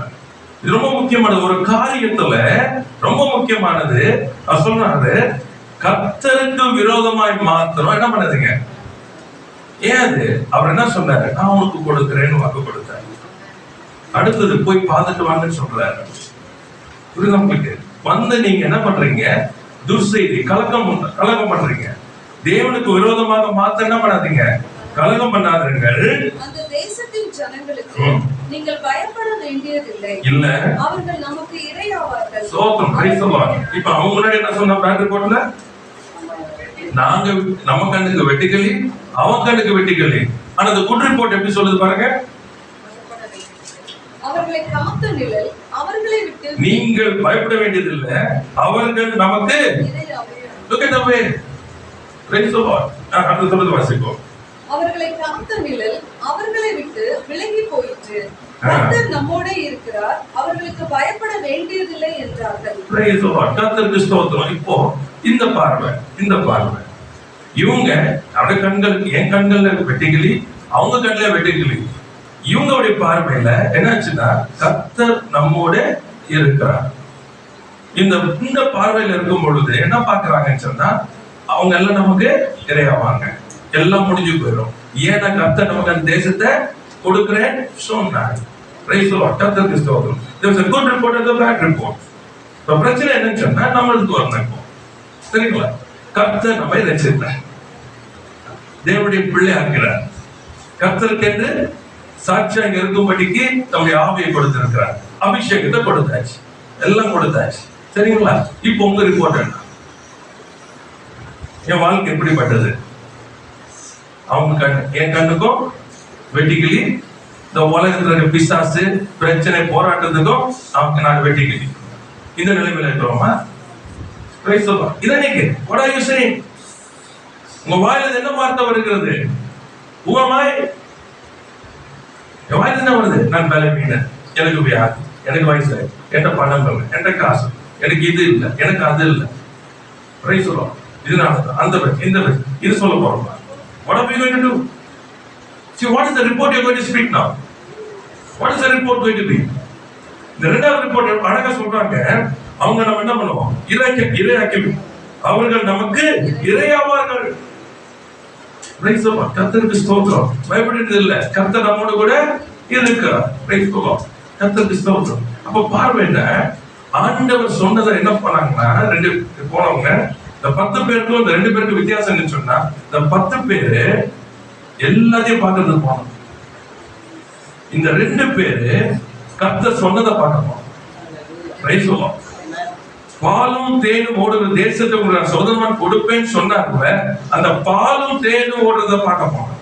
இது ரொம்ப முக்கியமானது. ஒரு காரியத்துல ரொம்ப முக்கியமானது. சொல்றாரு, கர்த்தருக்கு விரோதமாய் மாத்திரம் என்ன பண்ணாதீங்க. ஏன் அது? அவர் என்ன சொன்னாரு? நான் உனக்கு கொடுக்கிறேன்னு வாக்கு கொடுத்தாரு. அடுத்தது போய் பார்த்துட்டு வாங்கன்னு சொல்றாரு. புரியுதா உங்களுக்கு? வந்து நீங்க என்ன பண்றீங்க? துர்செய்தி, கலகம் பண்றீங்க. தேவனுக்கு விரோதமாக மாத்த என்ன பண்ணாதீங்க, கலகம் பண்ணாதீர்கள். அந்த தேசத்தின் ஜனங்களுக்கு நீங்கள் பயப்பட வேண்டியதில்லை, இல்ல அவர்கள் நமக்கு இரையாவார்கள். சோதம் கிறிஸ்தவன். இப்ப அவங்க முன்னாடி என்ன சொன்னா? பேட் ரிப்போர்ட்ல நாங்க நம்ம கண்ணுக்கு வெட்டிகளி, அவன் கண்ணுக்கு வெட்டிகளி. ஆனா அந்த குட் ரிப்போர்ட் எப்படி சொல்லுது பாருங்க. அவர்களை காத்த நிழல் அவர்களை விட்டு நீங்கள் பயப்பட வேண்டியதில்லை, அவர்கள் நமக்கு look at the way. Praise the Lord. அடுத்து சொல்றது வாசிப்போம். அவர்களை காத்த நிழல் அவர்களை விட்டு விலகி போயிற்று, கர்த்தர் நம்மோட இருக்கிறார், அவர்களுக்கு பயப்பட வேண்டியதில்லை என்றார்கள். Praise the Lord. கர்த்தருக்கு ஸ்தோத்திரம். இப்போ இந்த பார்வை இவங்க அவருடைய கண்களுக்கு, என் கண்கள்ல வெட்டிகளி, அவங்க கண்ணுல வெட்டிகளி. இவங்களுடைய பார்வையில என்னாச்சுன்னா கர்த்தர் நம்மோட இருக்கிறார். இந்த பார்வையில இருக்கும் பொழுது என்ன பாக்குறாங்கன்னு சொன்னா, அவங்க எல்லாம் நமக்கு இரையாவாங்க, எல்லாம் முடிஞ்சு போயிடும். ஏன்னா கர்த்தர் நமக்கு அந்த தேசத்தை கொடுக்கிறேன் சொன்னார். Praise the Lord. கர்த்தருக்கு ஸ்தோத்திரம். There is a good report and a bad report. இப்ப பிரச்சனை என்னன்னு சொன்னா நம்மளுக்கு வரணும். சரிங்களா? கர்த்தர் நம்மை ரட்சித்தார், தேவனுடைய பிள்ளை ஆக்கிறார். கர்த்தருக்கு என்று சாட்சியாக இருக்கும்படிக்கு நம்முடைய ஆவியை கொடுத்திருக்கிறார், அபிஷேகத்தை கொடுத்தாச்சு, எல்லாம் கொடுத்தாச்சு. சரிங்களா? இப்போ உங்க ரிப்போர்ட் என்ன? என் வாழ்க்கை எப்படிப்பட்டது? அவங்க கண்ணு, என் கண்ணுக்கும் வெட்டிக்கிளி, இந்த உலகத்துல பிசாசு பிரச்சனை போராட்டத்துக்கும் அவங்க நான் வெட்டிக்கிளி. இந்த நிலைமையில இருக்கிறோமா? இதை நீங்க what are you saying? உங்க வாயில என்ன வார்த்தை வருகிறது? உமாய் என் வாயில என்ன வருது? நான் பலவீனன், எனக்கு வியாதி, எனக்கு வயசு, என்கிட்ட பணம் இல்லை, என்கிட்ட காசு, எனக்கு இது இல்லை, எனக்கு அது இல்லை. பிரைஸ் சொல்லுவோம். இதனால அந்த இந்த இது சொல்ல போறோம். What are we going to do? See, what is the report you are going to speak now? What is the report going to be? இந்த இரண்டாவது ரிப்போர்ட் அழகா சொல்றாங்க. அவங்க நம்ம என்ன பண்ணுவோம்? இறையாக்கி அவர்கள் நமக்கு இரையாவார்கள். Praise the Lord. கர்த்தருக்கு ஸ்தோத்திரம். பயப்படுறது இல்ல, கர்த்தர் நம்மோடு கூட இருக்கிறார். Praise the Lord. கர்த்தருக்கு ஸ்தோத்திரம். அப்ப பார்வை என்ன, ஆண்டவர் சொன்னதை என்ன பண்ணாங்கன்னா, ரெண்டு போனவங்க, இந்த 10 பேருக்கும் இந்த 2 பேருக்கு வித்தியாசம் என்ன சொன்னா, இந்த 10 பேரு எல்லாத்தையும் பார்க்கறதுக்கு போனோம். இந்த 2 பேரு கர்த்தர் சொன்னதை பார்க்கணும். Praise the Lord. பாலும் தேனும் ஓடுற தேசத்தை உங்களுக்கு சுதந்திரமா கொடுப்பேன்னு சொன்னாங்க. அந்த பாலும் தேனும் ஓடுறத பார்க்க போனோம்.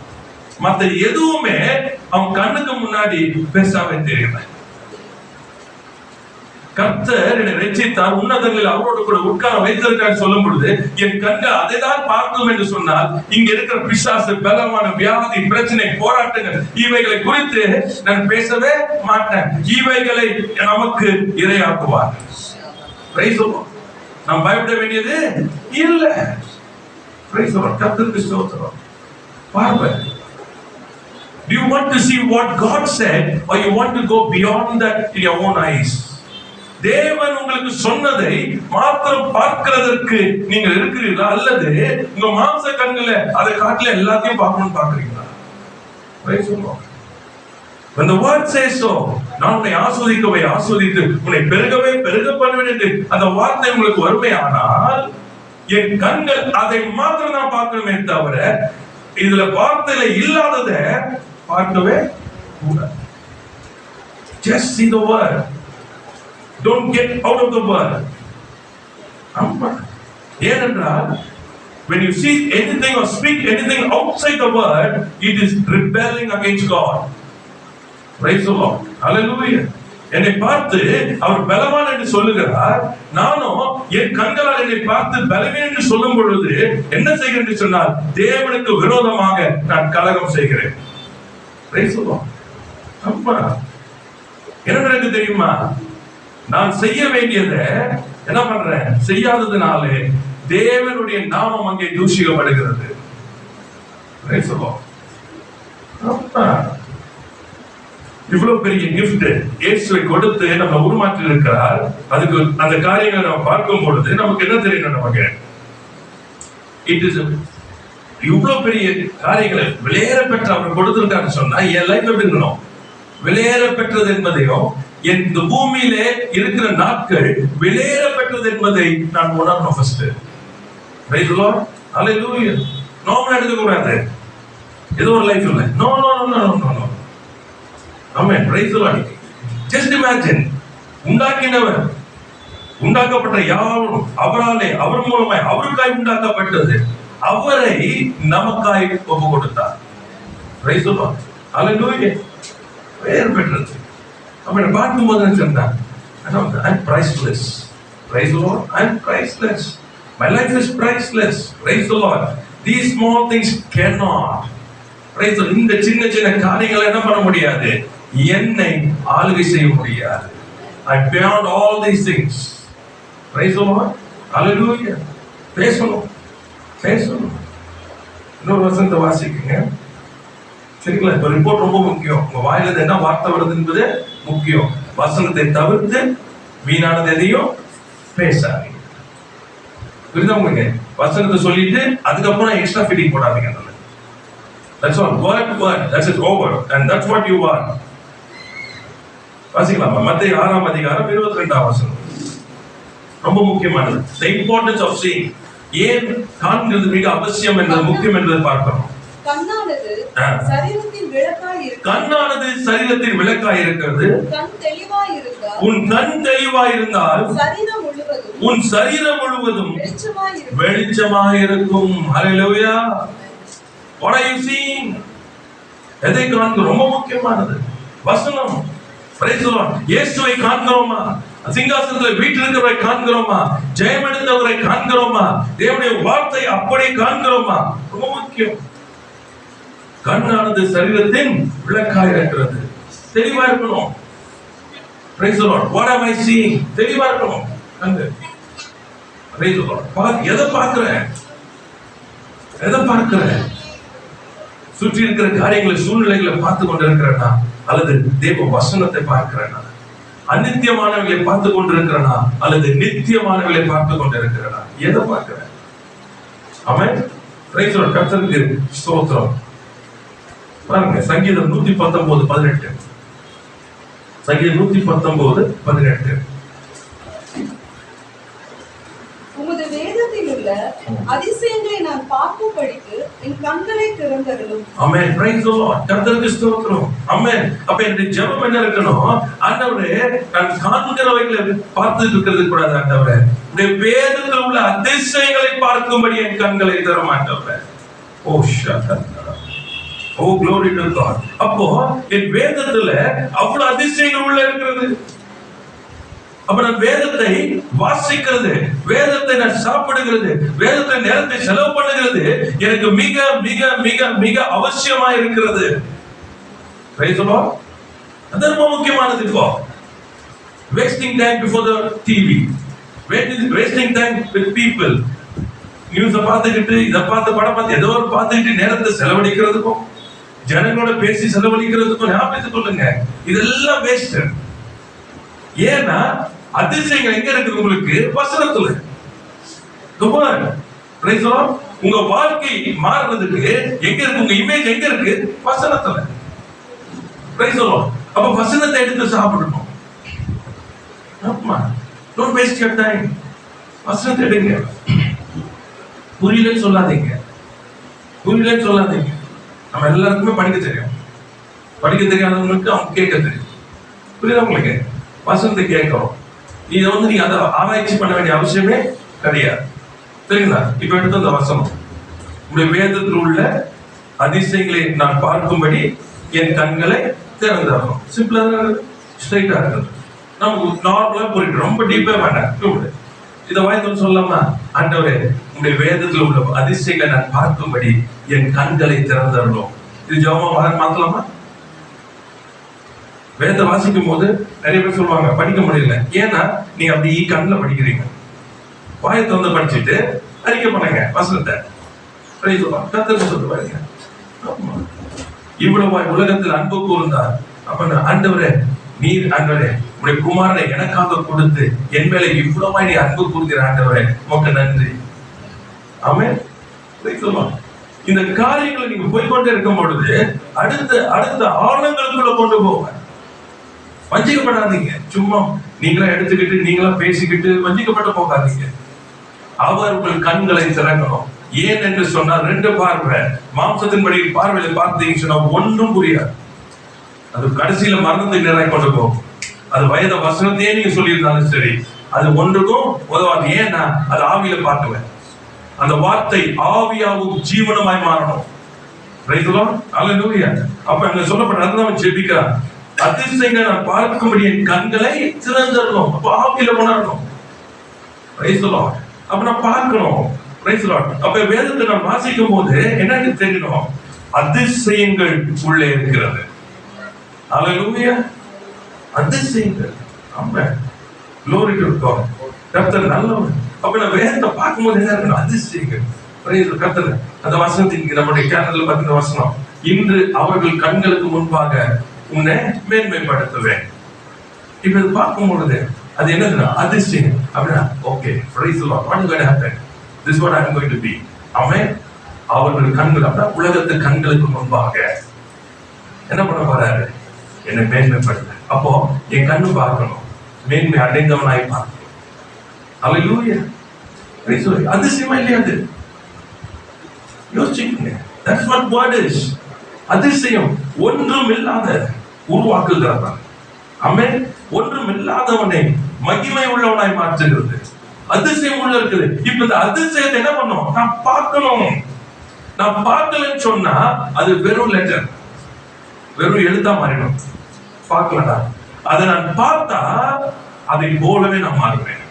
மத்த எதுவுமே அவன் கண்ணுக்கு முன்னாடி பேசாம தெரியல. கர்த்தர் என்னை ரட்சித்தார், உன்னதங்களில் அவரோடு கூட உட்கார வைத்திருக்காரு சொல்லும் பொழுது என் கண்கள் அதைதான் பார்க்கும் என்று சொன்னால், இங்க இருக்கிற பிசாசு, பலமான வியாதி, பிரச்சனை, போராட்டங்கள் இவைகளை குறித்து நான் பேசவே மாட்டேன். இவைகளை நமக்கு இரையாக்குவார். நாம் பயப்பட வேண்டியது இல்ல. கர்த்தருக்கு ஸ்தோத்திரம். பார்வை, do you want to see what God said or you want to go beyond that in your own eyes? தேவன் உங்களுக்கு சொன்னதை மாத்திரம் பார்க்கிறதற்கு நீங்கள் இருக்கிறீர்களா, அல்லது உங்க மாம்ச கண்களை அதை காட்டில எல்லாத்தையும் பார்க்கணும்னு பாக்குறீங்களா? When the word says so, நான் உன்னை ஆஸ்வதிக்கவே ஆஸ்வதித்து உன்னை பெருகவே பெருக பண்ணுவேன் என்று அந்த வார்த்தை உங்களுக்கு வறுமையானால், என் கண்கள் அதை மாத்திரம் தான் பார்க்கணுமே தவிர இதுல வார்த்தையில இல்லாததை பார்க்கவே கூடாது. Just see the word. Don't get out of the word. ஏனென்றால் when you see anything or speak anything outside the word, it is rebelling against God. Praise the Lord. Hallelujah. என்னை பார்த்து அவர் பலவான் என்று சொல்லுகிறார், நானும் என் கண்களால் என்னை பார்த்து பலவீன் என்று சொல்லும் பொழுது என்ன செய்கிறேன் என்று சொன்னால், தேவனுக்கு விரோதமாக நான் கலகம் செய்கிறேன். Praise the Lord. அம்மா, என்ன எனக்கு தெரியுமா, நான் செய்ய வேண்டியதை என்ன பண்றேன், செய்யாததுனாலே தேவனுடைய நாமம் அங்கே தூஷிக்கப்படுகிறது. Praise the Lord. அம்மா, இவ்வளவு பெரிய கிஃப்ட் இயேசுவை கொடுத்து நம்ம உருமாற்றி இருக்கிறார். அதுக்கு அந்த காரியங்களை நம்ம பார்க்கும் பொழுது நமக்கு என்ன தெரியணும், நமக்கு இட் இஸ் இவ்வளவு பெரிய காரியங்களை விலையேற பெற்ற அவர் கொடுத்திருக்காருன்னு சொன்னா என் லைஃப் எப்படி இருக்கணும், விலையேற பெற்றது என்பதையும் இந்த பூமியிலே இருக்கிற நாட்கள் விலையேற பெற்றது என்பதை நான் உணரணும். First praise the Lord. ஹalleluya. நார்மலா எடுக்க கூடாது, ஏதோ ஒரு லைஃப் இல்ல. No no no no no. ஆமென். Praise the Lord. Just imagine, உண்டாக்கினவர், உண்டாக்கப்பட்ட யாவும் அவராலே, அவர் மூலமாய், அவருக்காய் உண்டாக்கப்பட்டது, அவரை நமக்காய் ஒப்பு கொடுத்தார். Price the Lord. ஹalleluya. வேர் பெற்றது. அவனை பார்க்கும்போது சொன்னான், I'm priceless. Praise the Lord. I'm priceless. My life is priceless. Praise the Lord. These small things cannot. Praise the Lord. இந்த சின்ன சின்ன காரியங்களை என்ன பண்ண முடியாது, என்னை ஆளுகை செய்ய முடியாது. I'm beyond all these things. Praise the Lord. Hallelujah. பேசணும், பேசணும். இன்னொரு வசனத்தை வாசிக்குங்க. சரிங்களா? இப்போ ரிப்போர்ட் ரொம்ப முக்கியம். உங்க வாயில என்ன வார்த்தை வருது என்பது முக்கியம். வசனத்தை தவிர்த்து வீணானது எதையும் பேசாதீங்க. புரியுதா உங்களுக்கு? வசனத்தை சொல்லிட்டு அதுக்கப்புறம் எக்ஸ்ட்ரா ஃபீடிங் போடாதீங்க. That's all. Word. That's it, over. And that's what you are. வாசிக்கலாமா? மத்தேயு 6ஆம் அதிகாரம் 22ஆம் வசனம். ரொம்ப முக்கியமானது. The importance of seeing. ஏன் காண்கிறது மிக அவசியம் என்பது முக்கியம் என்பதை பார்க்கிறோம். கண்ணானது சரீரத்தின் விளக்காய் இருக்கிறது. கண்ணானது சரீரத்தின் விளக்காய் இருக்கிறது. கண் தெளிவாய் இருந்தால், உன் கண் தெளிவாய் இருந்தால் சரீரம் முழுவதும், உன் சரீரம் முழுவதும் வெளிச்சமாய் இருக்கும். ஹalleluya. What are you seeing? எதை காண்கிறோம்? ரொம்ப முக்கியமானது வசனம். Praise the Lord. இயேசுவை காண்கிறோமா? சிங்காசனத்தில் வீற்றிருக்கிறவரை காண்கிறோமா? ஜெயம் எடுத்தவரை காண்கிறோமா? தேவனுடைய வார்த்தை அப்படியே காண்கிறோமா? ரொம்ப முக்கியம். கண்ணானது சரீரத்தின் விளக்காய் இருக்கிறது. தெளிவா இருக்கணும். Praise the Lord. What am I seeing? தெளிவா இருக்கணும். கண்ணு. Praise the Lord. எதை பார்க்கிறேன்? எதை பார்க்கிறேன்? சுற்றி இருக்கிற காரியங்களை, சூழ்நிலைகளை பார்த்து கொண்டிருக்கிறேனா, அல்லது தேவ வசனத்தை பார்க்கிறேனா? அநித்தியமானவர்களை பார்த்து கொண்டிருக்கிறேனா, அல்லது நித்தியமானவர்களை பார்த்து கொண்டிருக்கிறேனா? எதை பார்க்கிறேன்? ஆமென். Praise the Lord. கர்த்தருக்கு ஸ்தோத்திரம். பாருங்க சங்கீதம் 119:18. சங்கீதம் 119:18. உமது வேதத்தில் உள்ள அதிசயங்களை நான் பார்க்கும்படிக்கு என் கண்களை திறந்தருளும். ஆமென். Praise the Lord. கர்த்தருக்கு ஸ்தோத்திரம். ஆமென். அப்ப இந்த ஜெபம் என்ன இருக்கணும்? ஆண்டவரே நான் காண்கிறவைகளை பார்த்துட்டு இருக்கிறது கூடாது ஆண்டவரே. இந்த வேதத்தில் உள்ள அதிசயங்களை பார்க்கும்படி என் கண்களை திறவும் ஆண்டவரே. ஓ ஷாதா. ஓ glory to God. அப்போ என் வேதத்துல அவ்வளவு அதிசயங்கள் உள்ள இருக்கிறது. அப்ப நான் வேதத்தை வாசிக்கிறது, வேதத்தை நான் சாப்பிடுகிறது, வேதத்தை நேரத்தை செலவு பண்ணுகிறது எனக்கு மிக மிக மிக மிக அவசியமா இருக்கிறது. Praise the Lord. அது ரொம்ப முக்கியமானது. இப்போ wasting time before the TV, wasting time with people, நியூஸ பார்த்துக்கிட்டு இதை பார்த்து படம் பார்த்து ஏதோ ஒரு பார்த்துக்கிட்டு நேரத்தை செலவழிக்கிறதுக்கும் ஜனங்களோட பேசி செலவழிக்கிறதுக்கும் ஞாபகத்துக் கொள்ளுங்க, இதெல்லாம் வேஸ்ட். ஏன்னா அதிசயங்கள் எங்க இருக்கு? உங்களுக்கு வசனத்துல. உங்க வாழ்க்கை மாறுறதுக்கு எங்க இருக்கு? உங்க இமேஜ் எங்க இருக்கு? வசனத்துல. அப்ப வசனத்தை எடுத்து சாப்பிடணும். Don't waste your time. வசனத்தை எடுங்க. புரியலன்னு சொல்லாதீங்க, புரியலன்னு சொல்லாதீங்க. நம்ம எல்லாருக்குமே படிக்க தெரியும். படிக்க தெரியாதவங்களுக்கு அவங்க கேட்க தெரியும். புரியுதா உங்களுக்கு? வசனத்தை கேட்கணும். இதை நீங்க அதை ஆராய்ச்சி பண்ண வேண்டிய அவசியமே கிடையாது. சரிங்களா? இப்ப எடுத்து அந்த வசனம், உங்களுடைய வேதத்தில் உள்ள அதிசயங்களை நான் பார்க்கும்படி என் கண்களை திறந்தாகும். சிம்பிளா ஸ்ட்ரைட்டா இருக்குது. நமக்கு நார்மலா புரியும், ரொம்ப டீப்பா வேண்டாம். இதை வாய்ந்து சொல்லலாமா? ஆண்டவரே உங்களுடைய வேதத்தில் உள்ள அதிசயங்களை நான் பார்க்கும்படி என் கண்களை திறந்தரணும். இது ஜெபமா மாத்தலாமா? வேதத்தை வாசிக்கும் போது நிறைய பேர் சொல்லுவாங்க படிக்க முடியல. ஏன்னா நீங்க அப்படி கண்ணில் படிக்கிறீங்க. வாயத்தை வந்து படிச்சுட்டு அறிக்கை பண்ணுங்க வசனத்தை. சொல்லுவாங்க இவ்வளவு உலகத்தில் அன்பு கூர்ந்தார். அப்ப ஆண்டவரே நீர் ஆண்டவரே உடைய குமாரனை எனக்காக கொடுத்து என் மேல இவ்வளவாய் நீ அன்பு கூறுகிற ஆண்டவரே உமக்கு நன்றி. ஆமென். இந்த காரியங்களை நீங்க போய்கொண்டே இருக்கும் பொழுது அடுத்த ஆழங்களுக்குள்ள கொண்டு போவேன். வஞ்சிக்கப்படாதீங்க. சும்மா நீங்களா எடுத்துக்கிட்டு நீங்களா பேசிக்கிட்டு வஞ்சிக்கப்பட்டு போகாதீங்க. அவர் உங்கள் கண்களை திறக்கணும். ஏன் என்று சொன்னால் 2 பார்வை மாம்சத்தின்படி பார்வையில பார்த்தீங்கன்னு சொன்னா ஒன்றும் புரியாது. அது கடைசியில மரணத்தை நேராய் கொண்டு போகும். அது வயத வசனத்தையே நீங்க சொல்லியிருந்தாலும் சரி, அது ஒன்றுக்கும் உதவாது. ஏன்னா அது ஆவியில பார்க்கல. அந்த வார்த்தை ஆவியாவும் ஜீவனமாய் மாறணும். அப்ப அங்க சொல்லப்பட்ட அதுதான் ஜெபிக்கிறார். அதிசயங்களை நான் பார்க்கும்படி என் கண்களை திறந்தரணும். அப்ப ஆவியில உணரணும். அப்ப நான் பார்க்கணும். அப்ப வேதத்தை நான் வாசிக்கும் போது என்னன்னு தெரியணும்? அதிசயங்கள் உள்ளே இருக்கிறது. அல்லேலூயா. அதிசயங்கள். ஆமென். glory to God. கர்த்தர் நல்லவர். அப்ப நான் வேதத்தை பார்க்கும்போது என்ன இருக்கணும்? அதிசயங்கள். கர்த்தர் அந்த வசனத்தின் நம்முடைய கேனல்ல பார்க்கிற வசனம், இன்று அவர்கள் கண்களுக்கு முன்பாக உன்னை மேன்மைப்படுத்துவேன். இப்ப இது பார்க்கும் பொழுது அது என்னதுன்னா அதிசயம். அப்படின்னா okay, praise the Lord. What is going to happen? This is what I am going to be. ஆமென். அவர்கள் கண்கள் அப்படின்னா உலகத்து கண்களுக்கு முன்பாக என்ன பண்ண போறாரு? என்னை மேன்மைப்படுத்த. அப்போ என் கண்ணு பார்க்கணும், மேன்மை அடைந்தவனாய் பார்க்கணும். அல்லேலூயா. அதிசயமா இல்லையா? அது யோசிச்சுக்கங்க. That's what word is. அதிசயம் ஒன்றும் இல்லாத உருவாக்குகிறார். ஆமென். ஒன்றும் இல்லாதவனை மகிமை உள்ளவனாய் மாற்றுகிறது. அதிசயம் உள்ள இருக்குது. இப்ப இந்த அதிசயத்தை என்ன பண்ணும்? நான் பார்க்கணும். நான் பார்க்கலன்னு சொன்னா அது வெறும் லெட்டர், வெறும் எழுத்தா மாறிடும். பார்க்கலடா, அதை நான் பார்த்தா அதை போலவே நான் மாறுவேன்.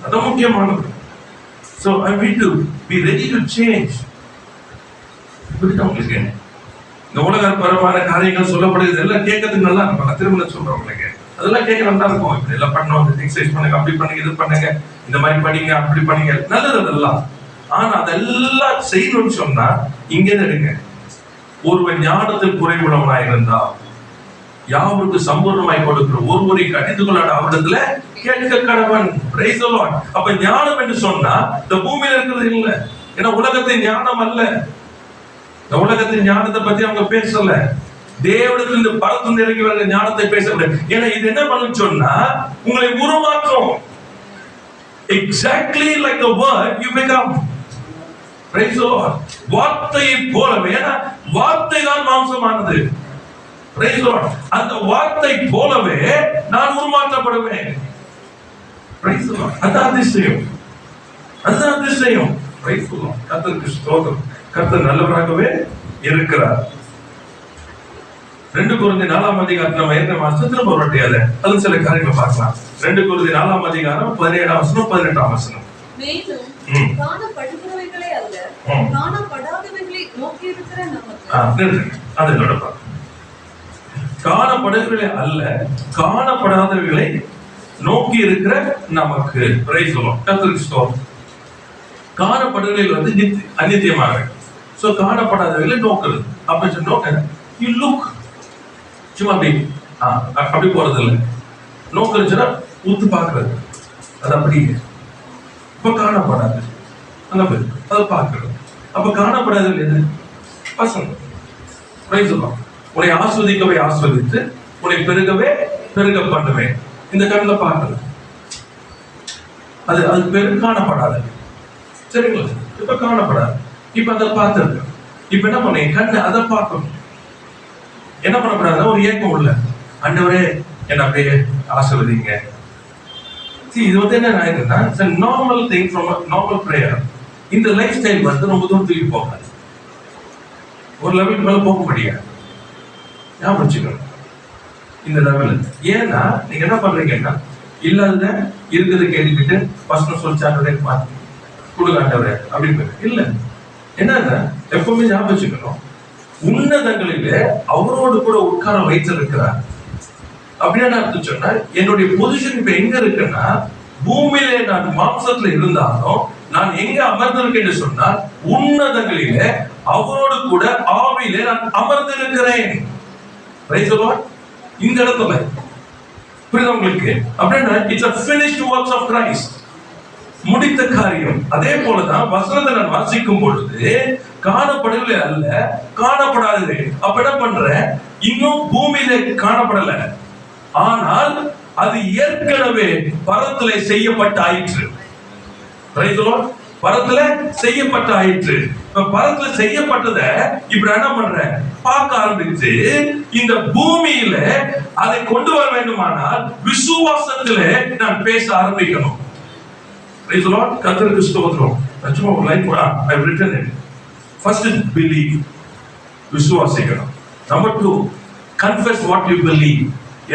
அது முக்கியமானது. So I need to be ready to change. இந்த உலகப்பரமான காரியங்கள் சொல்லப்படுது எல்லாம் கேட்கறதுக்கு நல்லா இருக்கும். நான் திரும்ப சொல்றேன் உங்களுக்கு, அதெல்லாம் கேட்க நல்லா இருக்கும். இப்படி எல்லாம் பண்ணணும், எக்ஸசைஸ் பண்ணுங்க, அப்படி பண்ணுங்க, இது பண்ணுங்க, இந்த மாதிரி படிங்க, அப்படி பண்ணுங்க, நல்லது அதெல்லாம். ஆனா அதெல்லாம் செய்யணும்னு சொன்னா இங்கே எடுங்க. ஒருவன் ஞானத்தில் குறைவுள்ளவனாய் இருந்தா யாவருக்கு சம்பூர்ணமாய் கொடுக்கிற ஒருவரை கடிந்து கொள்ளாத அவரிடத்துல கேட்க கடவன். அப்ப ஞானம் என்று சொன்னா இந்த பூமியில இருக்கிறது இல்ல, ஏன்னா உலகத்தின் ஞானம் அல்ல. இந்த உலகத்தின் ஞானத்தை பத்தி அவங்க பேசல. தேவனிடத்திலிருந்து பரத்திலிருந்து இறங்கி வர ஞானத்தை பேச முடியாது. ஏன்னா இது என்ன பண்ணுன்னு சொன்னா உங்களை உருமாற்றும். Exactly like the word you become. Praise the Lord. வார்த்தையை போலவே, வார்த்தை தான் மாம்சமானது. Praise the Lord. அந்த வார்த்தை போலவே நான் உருமாற்றப்படுவேன். Praise the Lord. அதான் அதிசயம். அதுதான் அதிசயம். Praise the Lord. கர்த்தருக்கு ஸ்தோத்திரம். கர்த்தர் நல்லவராகவே இருக்கிறார். 2 கொரிந்தியர் 4ஆம் அதிகாரத்துல நம்ம ஏற்கனவே வாசிச்சோம். திரும்ப ஒரு வாட்டி அது சில காரியங்களை பார்க்கலாம். 2 கொரிந்தியர் 4ஆம் அதிகாரம் 17ஆம் வசனம் 18ஆம் வசனம். மேலும் காணப்படுகிறவைகளே அல்ல, காணப்படாதவைகளை நோக்கி இருக்கிற நமக்கு. அதனோட காணப்படுகிறவைகளே அல்ல, காணப்படாதவைகளை நோக்கி இருக்கிற நமக்கு. Price the Lord. கர்த்தருக்கு ஸ்தோத்திரம். காணப்படுகிறவைகள் வந்து அநித்தியமாக, சோ காணப்படாதவைகளை நோக்குறது. அப்ப சொன்ன you look, சும்மா அப்படி போறது இல்லை. நோக்குறதுன்னா ஊத்து பாக்குறது, அது அப்படி. இப்ப காணப்படாது அங்க போய் அதை பார்க்கிறது. அப்ப காணப்படாது எது? பசங்க. Price the Lord. உன்னை ஆஸ்வதிக்கவே ஆஸ்வதித்து உன்னை பெருகவே பெருக பண்ணுவேன். இந்த கண்ணில் பார்க்கிறது, அது பேரு காணப்படாது. சரிங்களா? இப்ப காணப்படாது. இப்ப அதை பார்த்துருக்கு. இப்ப என்ன பண்ண கண்ணு அதை பார்க்கணும். என்ன பண்ணக்கூடாது? ஒரு ஏக்கம் உள்ள ஆண்டவரே என்ன அப்படியே ஆசீர்வதிங்க. இது வந்து என்ன normal thing from normal prayer. இந்த லைஃப் ஸ்டைல் வந்து ரொம்ப தூரம் தூக்கி போகாது. ஒரு லெவலுக்கு மேல போக முடியாது. ஞாபகம் வச்சுக்கணும் இந்த லெவல். ஏன்னா நீங்க என்ன பண்றீங்கன்னா இல்லாத இருக்கிறது கேட்டுக்கிட்டு வசனம் சொல்லிச்சாண்டவரே மாத்தி கொடுக்காண்டவரே அப்படின்னு இல்ல. என்னன்னா எப்பவுமே ஞாபகம் வச்சுக்கணும், உன்னதங்களிலே அவரோடு கூட உட்கார வைத்திருக்கிறார். அப்படின்னு அர்த்தம் சொன்னா என்னுடைய பொசிஷன் இப்ப எங்க இருக்குன்னா, பூமியிலே நான் மாம்சத்துல இருந்தாலும் நான் எங்க அமர்ந்திருக்கேன்னு சொன்னால் உன்னதங்களிலே அவரோடு கூட ஆவியிலே நான் அமர்ந்திருக்கிறேன். இந்த இடத்துல புரியுது உங்களுக்கு? அப்படின்னா it's a finished works of Christ. முடித்த காரியம். அதே போலதான் வசனத்தை நான் வாசிக்கும் பொழுது காணப்படவில்லை அல்ல, காணப்படாதது. அப்ப என்ன பண்ற? இன்னும் பூமியில காணப்படல, ஆனால் அது ஏற்கனவே பரத்திலே செய்யப்பட்ட ஆயிற்று. பரத்துல செய்யப்பட்ட ஆயிற்று. பரத்துல செய்யப்பட்டத இப்ப என்ன பண்ற? பார்க்க ஆரம்பிச்சு இந்த பூமியில அதை கொண்டு வர வேண்டுமானால் விசுவாசத்திலே நான் பேச ஆரம்பிக்கணும். Praise the Lord. கர்த்தருக்கு ஸ்தோத்திரம். சும்மா ஒரு லைன் கூட I've written it. First is believe. விசுவாசிக்கணும். Number 2, confess what you believe.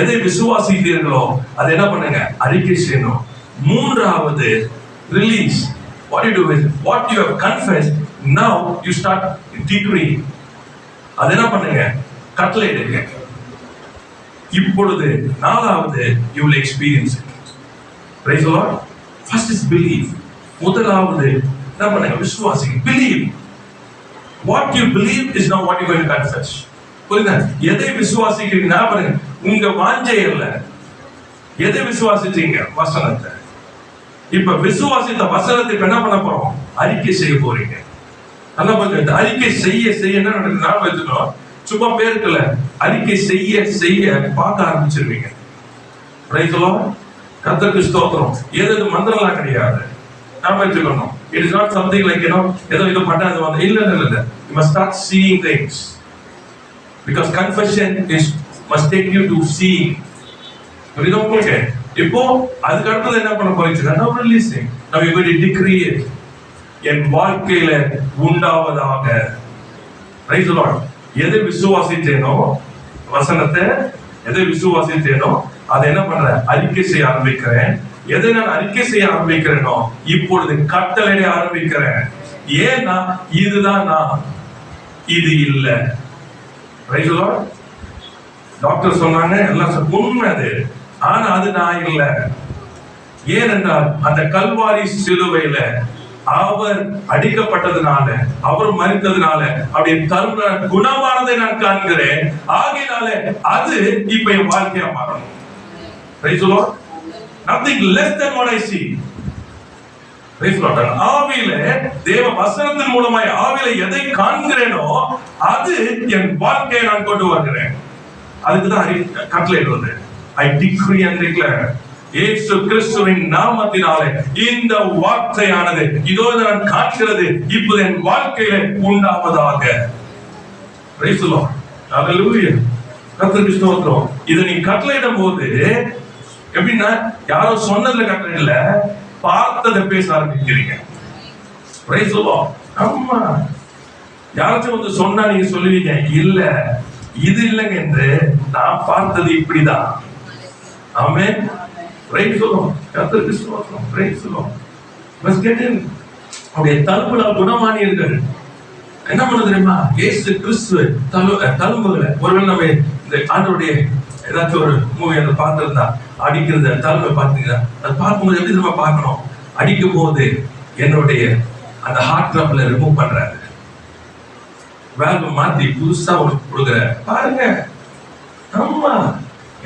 எதை விசுவாசித்தீர்களோ அதை என்ன பண்ணுங்க? அறிக்கை செய்யணும். மூன்றாவது release. What you do with what you have confessed, now you start decree. அது என்ன பண்ணுங்க? கட்டளையிடுங்க. இப்பொழுது நாலாவது you will experience it. Praise the Lord. First is believe. முதலாவது என்ன பண்ணுங்க? விசுவாசிங்க. Believe. What you believe is now what you are going to confess. புரியுதா? எதை விசுவாசிக்கிறீங்கன்னா பாருங்க, உங்க வாஞ்சை இல்ல. எதை விசுவாசிச்சீங்க? வசனத்தை. இப்ப விசுவாசித்த வசனத்தை என்ன பண்ண போறோம்? அறிக்கை செய்ய போறீங்க. நல்லா பாருங்க, அறிக்கை செய்ய செய்ய என்ன நடக்குது? நான் வச்சுக்கணும், சும்மா பேருக்குல அறிக்கை செய்ய செய்ய பார்க்க ஆரம்பிச்சிருவீங்க. Price the Lord. கர்த்தருக்கு ஸ்தோத்திரம். ஏதோ மந்திரம்லாம் கிடையாது. நாம வச்சுக்கணும். It is not something like ஏதோ இது பண்ணாது வந்து இல்ல. You must start seeing things. Because confession must take you to see. புரியுதா உங்களுக்கு? இப்போ அதுக்கு அடுத்தது என்ன பண்ண போறீங்க? Now releasing. Now you going to decree it. என் வாழ்க்கையில உண்டாவதாக. Praise the Lord. எதை விசுவாசித்தேனோ வசனத்தை, எதை விசுவாசித்தேனோ அதை என்ன பண்ற? அறிக்கை செய்ய ஆரம்பிக்கிறேன். எதை நான் அறிக்கை செய்ய ஆரம்பிக்கிறேனோ இப்பொழுது கட்டளையிட ஆரம்பிக்கிறேன். ஏன்னா இதுதான் நான், இது இல்ல. Praise the Lord. டாக்டர் சொன்னாங்க, எல்லாம் உண்மை அது. ஆனா அது நான் இல்ல. ஏனென்றால் அந்த கல்வாரி சிலுவையில அவர் அடிக்கப்பட்டதுனால, அவர் மரித்ததுனால அப்படி தருண குணமானதை நான் காண்கிறேன். ஆகையினால அது இப்ப என் வாழ்க்கையா மாறணும். Praise the Lord. Nothing less than what I see. ஆவியில தேவ வசனத்தின் மூலமாய் ஆவியில எதை காண்கிறேனோ அது என் வாழ்க்கையை நான் கொண்டு வருகிறேன். அதுக்குதான் கட்டளையிடுவது. I decree and declare இயேசு கிறிஸ்துவின் நாமத்தினாலே இந்த வார்த்தையானது இதோ நான் காண்கிறது இப்போது என் வாழ்க்கையில உண்டாவதாக. Praise the Lord. Hallelujah. கர்த்தருக்கு ஸ்தோத்திரம். இதை நீ கட்டளையிடும் போது எப்படின்னா யாரோ சொன்னதுல கட்டளையிடல, பார்த்ததை பேச ஆரம்பிக்கிறீங்க. Praise the Lord. ஆமா, யாராச்சும் வந்து சொன்னா நீங்க சொல்லுவீங்க, இல்ல இது இல்லைங்க என்று நான் பார்த்தது இப்படிதான். ஆமென். Praise the Lord. கர்த்தருக்கு ஸ்தோத்திரம். Praise the Lord. Let's get in. அவருடைய தழும்புகளால் குணமானீர்கள். என்ன பண்ண தெரியுமா? இயேசு கிறிஸ்து தழும்புகளை, ஒருவேளை நம்ம இந்த ஆண்டவருடைய ஏதாச்சும் ஒரு மூவி அதை பார்த்திருந்தா அடிக்கிறது தழும்பை பார்த்தீங்கன்னா அது பார்க்கும்போது எப்படி நம்ம பார்க்கணும்? அடிக்கும் போது என்னுடைய அந்த ஹார்ட் ட்ரபிளை ரிமூவ் பண்றாரு, வேல்வ மாத்தி புதுசா உனக்கு கொடுக்குற பாருங்க. ஆமா,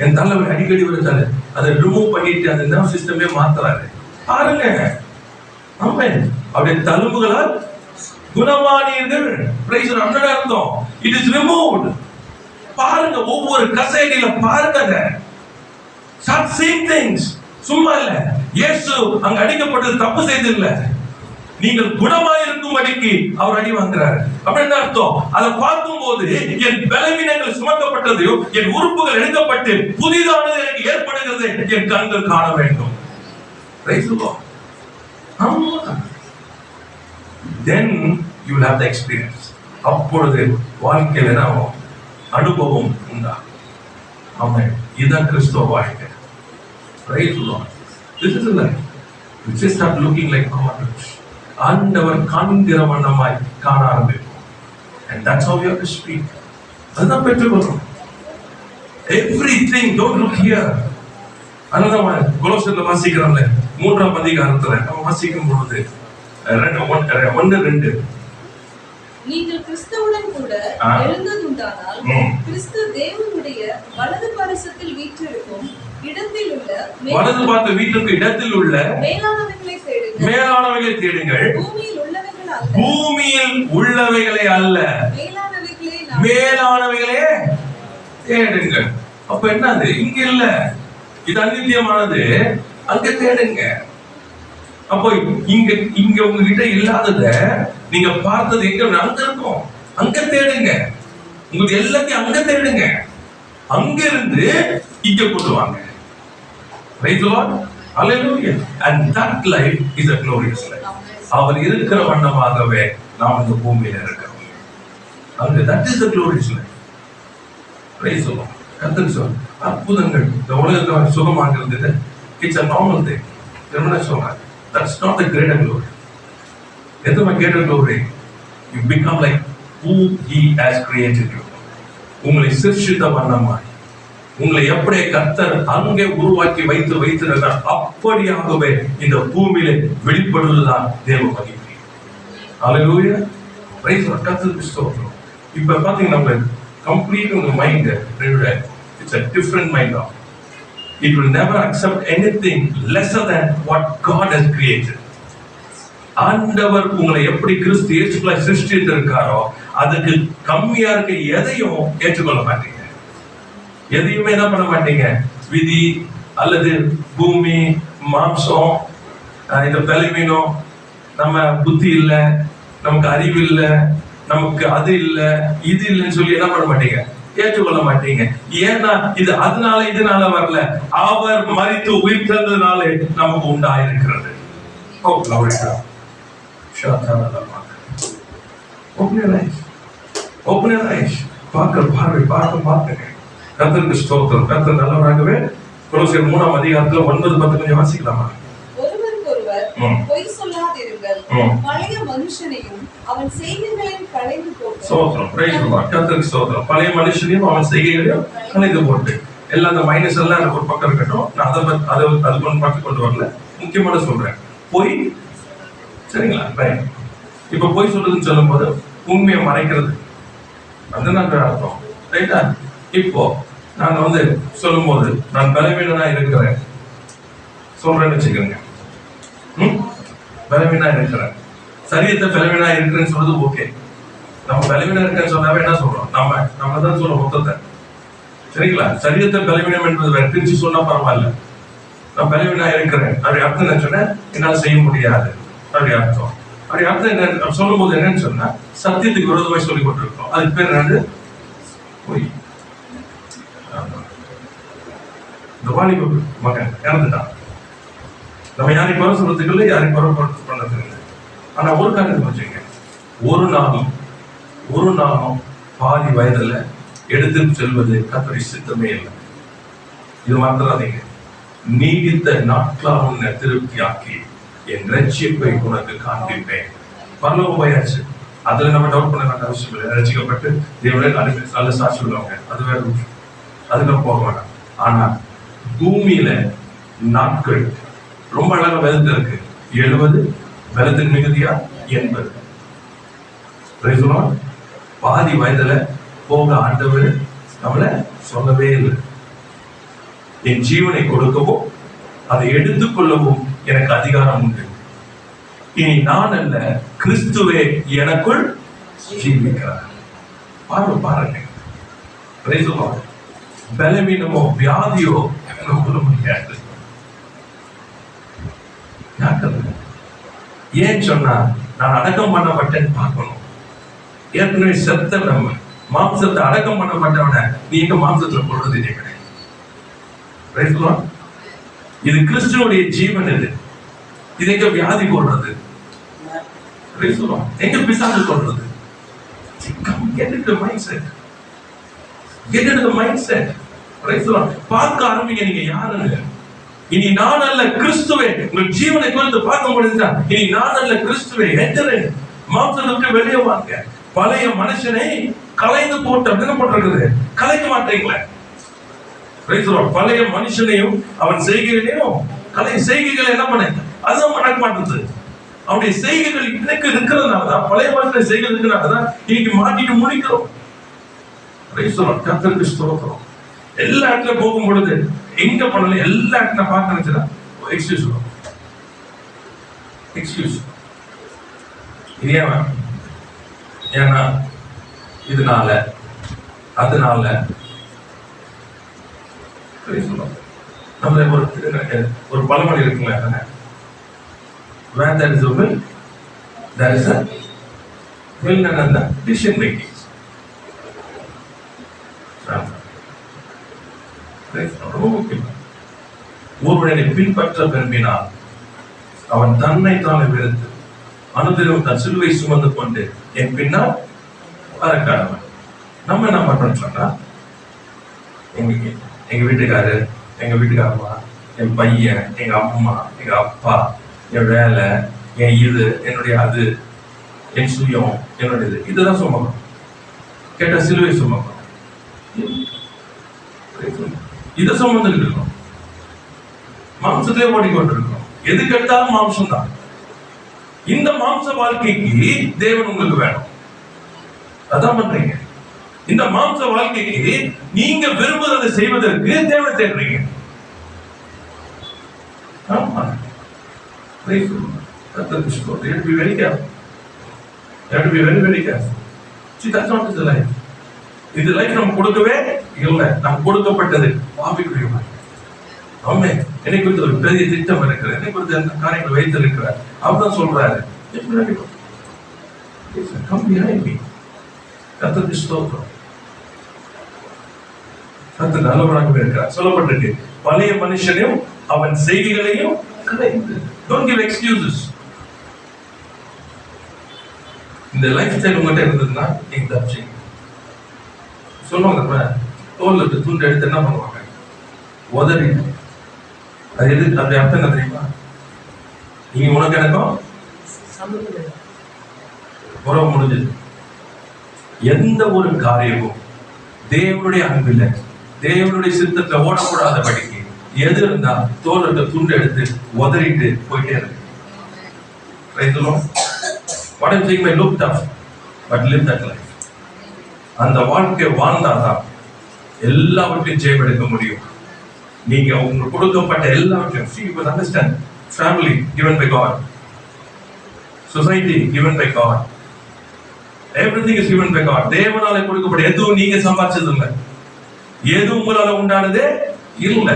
என் தலைவர் அடிக்கடி வருதாரு, அதை ரிமூவ் பண்ணிட்டு அந்த நர்வ் சிஸ்டமே மாத்துறாரு பாருங்க. ஆமென். அவருடைய தழும்புகளால் குணமானீர்கள். Praise the Lord. அர்த்தம் இட் இஸ் ரிமூவ்ட். பாருங்க, ஒவ்வொரு கசையில பாருங்க. start seeing things. சும்மா இல்ல, இயேசு அங்க அடிக்கப்பட்டது தப்பு செய்ததில்லை, நீங்கள் குணமாய் இருக்கும்படிக்கு அவர் அடி வாங்குறாரு. அப்படின்னு அர்த்தம். அதை பார்க்கும்போது என் பலவீனங்கள் சுமக்கப்பட்டதையும் என் உறுப்புகள் எடுக்கப்பட்டு புதிதானது எனக்கு ஏற்படுகிறது என் கண்கள் காண வேண்டும். Praise the Lord. Then you will have the experience. அப்பொழுது வாழ்க்கையில நாம் அனுபவம் உண்டா. ஆமென். இதுதான் கிறிஸ்துவ வாழ்க்கை. Praise the Lord. This is a life. You just start looking like God. ஆண்டவர் காண்கிற வண்ணமாய் காண ஆரம்பிக்கும். And that's how we have to speak. அதுதான் பெற்றுக்கொள்ளும். Everything, don't look here. அதனால கொலோசியர்ல வாசிக்கிறோம்ல, 3ஆம் அதிகாரத்துல நம்ம வாசிக்கும் பொழுது 1:2 நீங்கள் கிறிஸ்துவுடன் கூட எழுந்ததுண்டானால் கிறிஸ்து தேவனுடைய வலது பாரிசத்தில் வீற்றிருக்கும் இடத்தில் உள்ள வலது பார்த்த வீட்டுக்கு இடத்தில் உள்ள மேலானவைகளை தேடுங்கள். மேலானவைகளை தேடுங்கள். பூமியில் உள்ளவைகளை அல்ல, மேலானவைகளே தேடுங்கள். அப்ப என்னது? இங்க இல்ல, இது அநித்தியமானது, அங்க தேடுங்க. அப்போ இங்க உங்ககிட்ட இல்லாதத நீங்க பார்த்தது எங்க? அங்க இருக்கும், அங்க தேடுங்க. உங்களுக்கு எல்லாத்தையும் அங்க தேடுங்க, அங்க இருந்து இங்க கொண்டு வாங்க. Praise the Lord. Hallelujah. And that life is a glorious life. அவர் இருக்கிற வண்ணமாகவே நாம் இந்த பூமியில இருக்கிறோம். அங்க that is the glorious life. Praise the Lord. கர்த்தர் சொல் அற்புதங்கள் இந்த உலகத்துல சுகமாகிறது, it's a normal thing. என்ன சொல்றாங்க? That's not the greater glory. எதுமே greater glory. You become like who He has created you. உங்களை சிருஷ்டித்த வண்ணமாய் உங்களை எப்படி கர்த்தர் அங்கே உருவாக்கி வைத்திருக்கிறார் அப்படியாகவே இந்த பூமியில வெளிப்படுவதுதான் தேவ மகிமை. Hallelujah. Praise the Lord. கர்த்தருக்கு ஸ்தோத்திரம். இப்ப பாத்தீங்கன்னா நம்ம கம்ப்ளீட் உங்க mind it's a different mind now. It will never accept anything lesser than what God has created. ஆண்டவர் உங்களை எப்படி கிறிஸ்து இயேசுக்குள்ள சிருஷ்டித்திருக்காரோ அதுக்கு கம்மியா இருக்க எதையும் ஏற்றுக்கொள்ள மாட்டீங்க. எதையுமே என்ன பண்ண மாட்டீங்க? விதி அல்லது பூமி, மாம்சம், இந்த பலவீனம், நம்ம புத்தி இல்ல, நமக்கு அறிவு இல்ல, நமக்கு அது இல்ல, இது இல்லைன்னு சொல்லி என்ன பண்ண மாட்டீங்க? ஏற்றுக்கொள்ள மாட்டீங்க. ஏன்னா இது அதனால இதனால வரல, அவர் மரித்து உயிர் தந்ததுனாலே நமக்கு உண்டாயிருக்கிறது. பார்க்க கர்த்தருக்கு ஸ்தோத்திரம். கர்த்தர் நல்லவராகவே. கொலோசியர் 3ஆம் அதிகாரத்துல 9-10 கொஞ்சம் வாசிக்கலாமா? ஒருவருக்கொருவர் பொய் சொல்லாதிருங்கள், பழைய மனுஷனையும் அவன் செய்கைகளையும் களைந்து போட்டு. ஸ்தோத்திரம். Price the Lord. கர்த்தருக்கு ஸ்தோத்திரம். பழைய மனுஷனையும் அவன் செய்கைகளையும் களைந்து போட்டு. எல்லாம் அந்த மைனஸ் எல்லாம் எனக்கு ஒரு பக்கம் இருக்கட்டும், நான் அதை பார்த்து கொண்டு வரல, முக்கியமான சொல்றேன். பொய், சரிங்களா? ரைட். இப்ப பொய் சொல்றதுன்னு சொல்லும் போது உண்மையை மறைக்கிறது, அதுதான் அர்த்தம். ரைட்டா? இப்போ நான் சொல்லும் போது நான் பலவீனனா இருக்கிறேன் சொல்றேன்னு வச்சுக்கோங்க. பலவீனா இருக்கிறேன். சரீரத்தை பலவீனா இருக்கிறேன்னு சொல்றது ஓகே. நம்ம பலவீனா இருக்கேன்னு சொன்னாவே என்ன சொல்றோம்? நம்ம தான் சொல்றோம் மொத்தத்தை. சரிங்களா? சரீரத்தை பலவீனம் என்பது வேற, பிரிச்சு சொன்னா பரவாயில்ல. நான் பலவீனா இருக்கிறேன் அப்படி அர்த்தம் என்ன சொன்ன? என்னால் செய்ய முடியாது அப்படி அர்த்தம். அப்படி அர்த்தம் என்ன சொல்லும் போது என்னன்னு சொன்னா, சத்தியத்துக்கு விரோதமாய் சொல்லி கொண்டிருக்கோம். அதுக்கு பேர் என்னது? பொய். இந்த வாலிப மகன் இறந்துட்டான். நம்ம யாரையும் குறை சொல்றதுக்கு இல்லை, யாரையும் குறை பண்ணதுக்கு இல்லை. ஆனா ஒரு காரியத்தை வச்சுங்க, ஒரு நாளும் பாதி வயதுல எடுத்து செல்வது கர்த்தருடைய சித்தமே இல்லை. இது மறந்துடாதீங்க. நீடித்த நாட்களாக உன்னை திருப்தியாக்கி என் ரட்சிப்பை உனக்கு காண்பிப்பேன். பரலோகம் போயாச்சு, அதுல நம்ம டவுட் பண்ண வேண்டிய அவசியம் இல்லை. ரட்சிக்கப்பட்டு தேவனே நல்ல சாட்சி சொல்லுவாங்க, அது வேற விஷயம், அது நம்ம போக வேண்டாம். ஆனா பூமியில நாட்கள் ரொம்ப அழகா வெளுத்து இருக்கு. 70 வெளுத்தின் மிகுதியா 80. பாதி வயதுல போக ஆண்டவர் நம்மள சொல்லவே இல்லை. என் ஜீவனை கொடுக்கவும் அதை எடுத்துக்கொள்ளவும் எனக்கு அதிகாரம் உண்டு. இனி நான் அல்ல, கிறிஸ்துவே எனக்குள் ஜீவிக்கிறார். பாருங்க, பலவீனமோ வியாதியோ சொல்ல முடியாது. ஏன் சொன்னா, நான் அடக்கம் பண்ணப்பட்டேன்னு பார்க்கணும். ஏற்கனவே செத்த நம்ம மாம்சத்தை அடக்கம் பண்ணப்பட்டவன நீ எங்க மாம்சத்துல போடுறது கிடையாது. இது கிறிஸ்துவனுடைய ஜீவன். இது எங்க வியாதி போடுறது, எங்க பிசாசு சொல்றது? பார்க்க ஆரம்பிங்க நீங்க யாருன்னு. இனி நான் அல்ல கிறிஸ்துவே. உங்கள் ஜீவனை குறித்து பார்க்க முடியுதா? இனி நான் அல்ல கிறிஸ்துவே. மாம்சத்தை விட்டு வெளியே வாங்க. பழைய மனுஷனை கலைந்து போட்டு அப்படின்னு போட்டிருக்குது. கலைக்க மாட்டீங்களே. பழைய மனுஷனையும் அவன் செய்கைகளையும் செய்கைகளை என்ன பண்ண, அதுதான் மறக்க மாட்டேங்குது. அவருடைய செய்கைகள் இன்னைக்கு இருக்கிறதுனாலதான், பழைய மனுஷனை செய்கை இருக்கிறதுனாலதான் இன்னைக்கு மாட்டிட்டு முடிக்கிறோம். கர்த்தருக்கு ஸ்தோத்திரம். எல்லா இடத்துல போகும் பொழுது எங்க பண்ணல, எல்லா இடத்துல பார்க்க நினைச்சா எக்ஸ்கியூஸ். ஏன்னா இதனால அதனால நம்ம ஒரு பழமொழி இருக்குங்களா, where there is a will there is a will and decision making. ஒருவனை பின்பற்ற விரும்பினால் அவன் தன்னை தானே வெறுத்து அனுதினம் தன் சிலுவை சுமந்து கொண்டு என் பின்னால் வரக்காரவன். நம்ம என்ன பண்றோம்னு சொன்னா, எங்க வீட்டுக்காரு, எங்க வீட்டுக்காரமா, என் பையன், எங்க அம்மா, எங்க அப்பா, என் வேலை, என் இது, என்னுடைய அது, என் சுயம், என்னுடைய இதுதான் சுமக்கணும். கேட்ட சிலுவை சுமக்கணும். இதை சுமந்துட்டு இருக்கோம். மாம்சத்திலே ஓடிக்கொண்டிருக்கோம். எது கேட்டாலும் மாம்சம் தான். இந்த மாம்ச வாழ்க்கைக்கு தேவன் உங்களுக்கு வேணும். அதான் பண்றீங்க. இந்த மாம்ச வாழ்க்கைக்கு நீங்க விரும்புவதை செய்வதற்கு தேவனை தேடுறீங்க. ஆமா. That's the story. You have to be very careful. You have to be very, very careful. See, that's not the life. இந்த லைஃப் நம்ம கொடுக்கவே இல்லை. நம்ம கொடுக்கப்பட்டது ஆவிக்குரிய வாழ்க்கை. ஆமே. என்னை குறித்து ஒரு பெரிய திட்டம் இருக்கிறது. என்னை குறித்து அந்த காரியங்களை வைத்திருக்கிறார். அவர்தான் சொல்றாரு, come behind me. கர்த்தருக்கு ஸ்தோத்திரம். கர்த்தர் நல்லவராகவே இருக்கிறார். சொல்லப்பட்டிருக்கு, பழைய மனுஷனையும் அவன் செய்கைகளையும் கலைந்து. Don't give excuses. இந்த லைஃப் ஸ்டைல் உங்கள்கிட்ட இருந்ததுன்னா நீங்க தப்பிச்சீங்க. சொல்லுவாங்க, தோல்ல துண்டு எடுத்து என்ன பண்ணுவாங்க, உதறி. அது எது, அப்படி அர்த்தம் என்ன தெரியுமா? நீங்க உனக்கு எனக்கும் உறவு முடிஞ்சது. எந்த ஒரு காரியமும் தேவனுடைய அன்பில், தேவனுடைய சித்தத்தை ஓடக்கூடாத படிக்கு எது இருந்தா தோல்ல துண்டு எடுத்து உதறிட்டு போயிட்டே இருக்கு. What I'm saying may look tough, but live that life. அந்த வாழ்க்கை வாழ்ந்தாதான் எல்லாவற்றையும் ஜெயமெடுக்க முடியும். நீங்க உங்களுக்கு கொடுக்கப்பட்ட எல்லாவற்றையும், see, you will understand, family given by God. Society given by God. Everything is given by God. தேவனாலே கொடுக்கப்பட்ட எதுவும் நீங்க சம்பாதிச்சது இல்லை, எது உங்களால உண்டானதே இல்லை.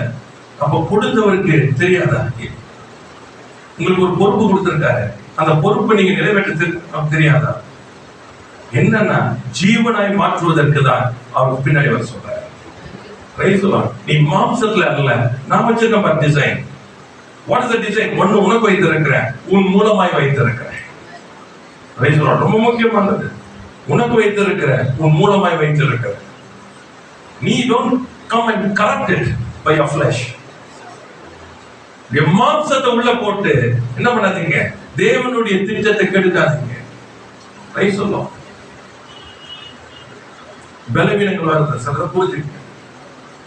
அப்ப கொடுத்தவருக்கு தெரியாதா? உங்களுக்கு ஒரு பொறுப்பு கொடுத்திருக்காரு, அந்த பொறுப்பை நீங்க நிறைவேற்ற தெரியாதா? என்னன்னா ஜீவனாய் மாற்றுவதற்கு தான் அவருக்கு பின்னாடி வர சொல்றாரு. நீ மாம்சத்துல அல்ல, நான் வச்சிருக்க design. What is the design? ஒன்னு உனக்கு வைத்திருக்கிறேன், உன் மூலமாய் வைத்திருக்கிறேன். ரொம்ப முக்கியமானது. உனக்கு வைத்திருக்கிறேன், உன் மூலமாய் வைத்திருக்கிறேன். நீ don't come and corrupt it by your flesh. மாம்சத்தை உள்ள போட்டு என்ன பண்ணாதீங்க, தேவனுடைய திட்டத்தை கெடுக்காதீங்க. சொல்லும் பலவீனங்கள் வருது, சிலரை புரிஞ்சுக்க.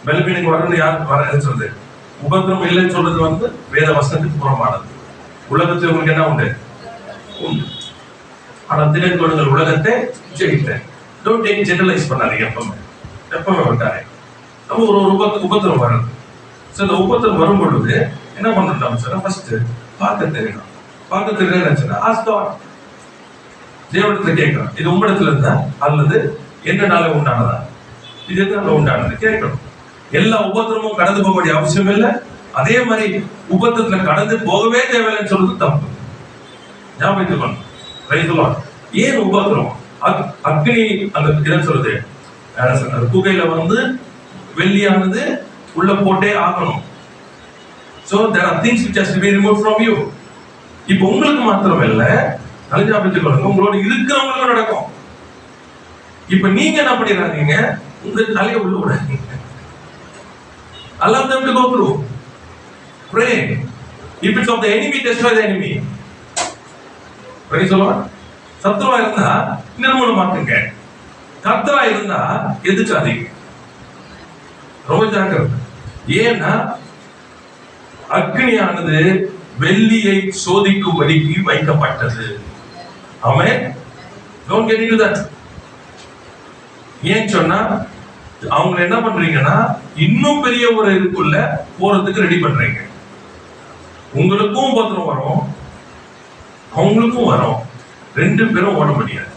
பலவீனங்கள் வரணும் யாருக்கு வர சொல்றது? உபத்திரம் இல்லைன்னு சொல்றது வேத வசனத்துக்கு புறமானது. உலகத்தில் உங்களுக்கு என்ன உண்டு? உண்டு. ஆனா திறன் கொடுங்கள் உலகத்தை ஜெயித்தேன். டோன்ட் டேக் ஜெனரலைஸ் பண்ணாதீங்க. எப்பவுமே வந்தாரு நம்ம ஒரு உபத்திரம் வருது. சார் இந்த உபத்திரம் வரும் பொழுது என்ன பண்ணணும் சார்? ஃபர்ஸ்ட் பார்க்க தெரியணும். பார்க்க தெரியல ஆஸ்காட் தேவனத்துல கேட்கணும், இது உங்களிடத்துல இருந்தா அல்லது என்னனால உண்டானதா, இது எதனால உண்டானது கேட்கணும். எல்லா உபத்திரமும் கடந்து போக வேண்டிய அவசியம் இல்லை. அதே மாதிரி உபத்திரத்துல கடந்து போகவே தேவையில்லைன்னு சொல்றது தப்பு. ஞாபகத்துக்கு ஏன் உபத்திரம்? அக்னி அந்த என்ன சொல்றது, புகையில வெள்ளியானது உள்ள போட்டே ஆகணும். So there are things which has to be removed from you. இப்போ உங்களுக்கு மாத்திரம் இல்ல, ஞாபகத்துக்கு உங்களோட இருக்கிறவங்களுக்கும் நடக்கும். இப்ப நீங்க என்ன பண்ணிடுறாங்க, உங்க தலையை உள்ள விடாதீங்க. Allow them to go through. Pray. If it's of the enemy, destroy the enemy. Praise the Lord. சத்துருவா இருந்தா நிர்மூலமாக்குங்க, கர்த்தரா இருந்தா எதிர்க்காதீங்க. ரொம்ப ஜாக்கிரதை. ஏன்னா அக்னியானது வெள்ளியை சோதிக்கும்படிக்கு வைக்கப்பட்டது. ஆமென். Don't get into that. ஏன் சொன்னா அவங்க என்ன பண்றீங்கன்னா இன்னும் பெரிய ஒரு இதுக்குள்ள போறதுக்கு ரெடி பண்றீங்க. உங்களுக்கும் பத்திரம் வரும், அவங்களுக்கும் வரும், ரெண்டு பேரும் ஓட முடியாது.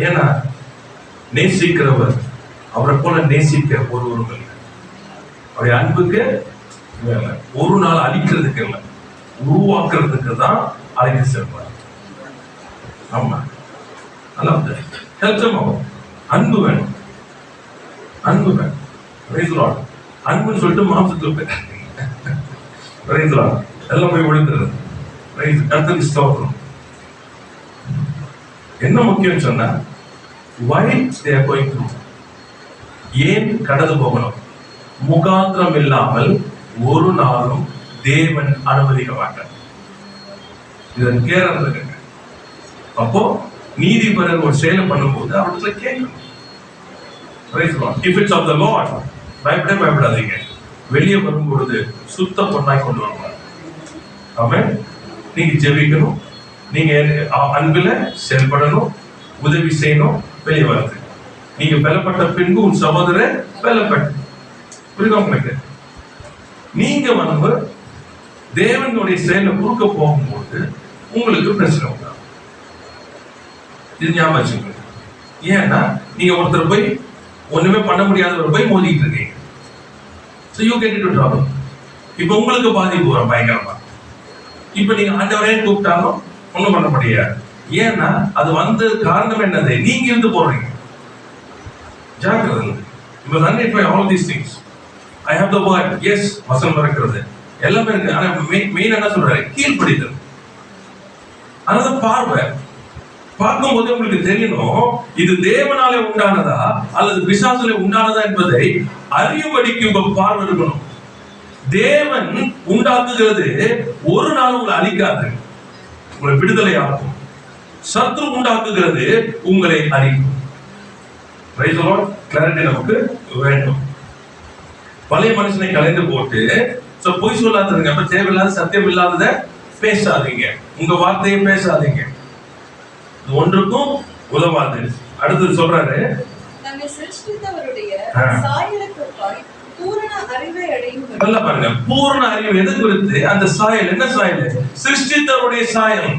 ஏன்னா நேசிக்கிறவர் அவரை போல நேசிக்க ஒருவரும் இல்லை. அவருடைய அன்புக்கு ஒரு நாள் அழிக்கிறதுக்கு இல்லை, உருவாக்குறதுக்கு தான் அழைத்து செல்வார். ஆமா, அன்பு வேணும், அன்பு வேணும். அன்புன்னு சொல்லிட்டு மாம்சத்துல எல்லாம் போய் விழுந்துருது. என்ன முக்கியம் சொன்னா why they are going through, ஏன் கடந்து போகணும்? முகாந்திரம் இல்லாமல் ஒரு நாளும் தேவன் அனுமதிக்க மாட்டார். இதன் கேரள அப்போ நீதிபரர் ஒரு செயலை பண்ணும்போது அவர்கிட்ட கேட்கணும். If it's of the Lord, பயப்படாதீங்க. வெளியே வரும்பொழுது சுத்த பொண்ணாய் கொண்டு வருவாங்க. ஆமென். நீங்க ஜெபிக்கணும், நீங்க அன்பில செயல்படணும், உதவி செய்யணும், வெளியே வருது. நீங்க பலப்பட்ட பின்பு உன் சகோதரர் பலப்பட்டு. புரியுதா உங்களுக்கு? நீங்க தேவனுடைய செயலை குறுக்க போகும்போது உங்களுக்கு பிரச்சனை உண்டாகும். இது ஞாபகம் வச்சுக்கோங்க. ஏன்னா நீங்க ஒருத்தர் போய் ஒண்ணுமே பண்ண முடியாதவர் போய் மோதிட்டு இருக்கீங்க. So you get into trouble. இப்ப உங்களுக்கு பாதிப்பு வரும் பயங்கரமா. இப்ப நீங்க ஆண்டவரே கூப்பிட்டாலும் ஒண்ணும் பண்ண முடியாது. ஏன்னா அது காரணம் என்னது? நீங்க இருந்து போறீங்க. ஜாக்கிரதை. You must identify all these things. I have the word. Yes, வசனம் இருக்கிறது, எல்லாமே இருக்கு. ஆனா மெயின் என்ன சொல்றாரு? கீழ்ப்படிதல். அதாவது பார்வை. பார்க்கும்போது உங்களுக்கு தெரியணும் இது தேவனாலே உண்டானதா அல்லது பிசாசுலே உண்டானதா என்பதை அறியும்படிக்கு உங்க பார்வை இருக்கணும். தேவன் உண்டாக்குகிறது ஒரு நாள் உங்களை அழிக்காது, உங்களை விடுதலை ஆகும். சத்ரு உண்டாக்குகிறது உங்களை அறியும். கிளாரிட்டி நமக்கு வேண்டும். பழைய மனுஷனை கலைந்து போட்டு பொய் சொல்லாதீங்க. அப்ப தேவையில்லாத சத்தியம் இல்லாதத பேசாதீங்க, உங்க வார்த்தையை பேசாதீங்க, ஒன்றுக்கும் உதவாது. அடுத்து சொல்றாரு, நம்மை சிருஷ்டித்தவருடைய சாயலுக்கு பூரண அறிவை அடையும். நல்லா பாருங்க, பூர்ண அறிவு எது குறித்து? அந்த சாயல் என்ன சாயல்? சிருஷ்டித்தவருடைய சாயல்.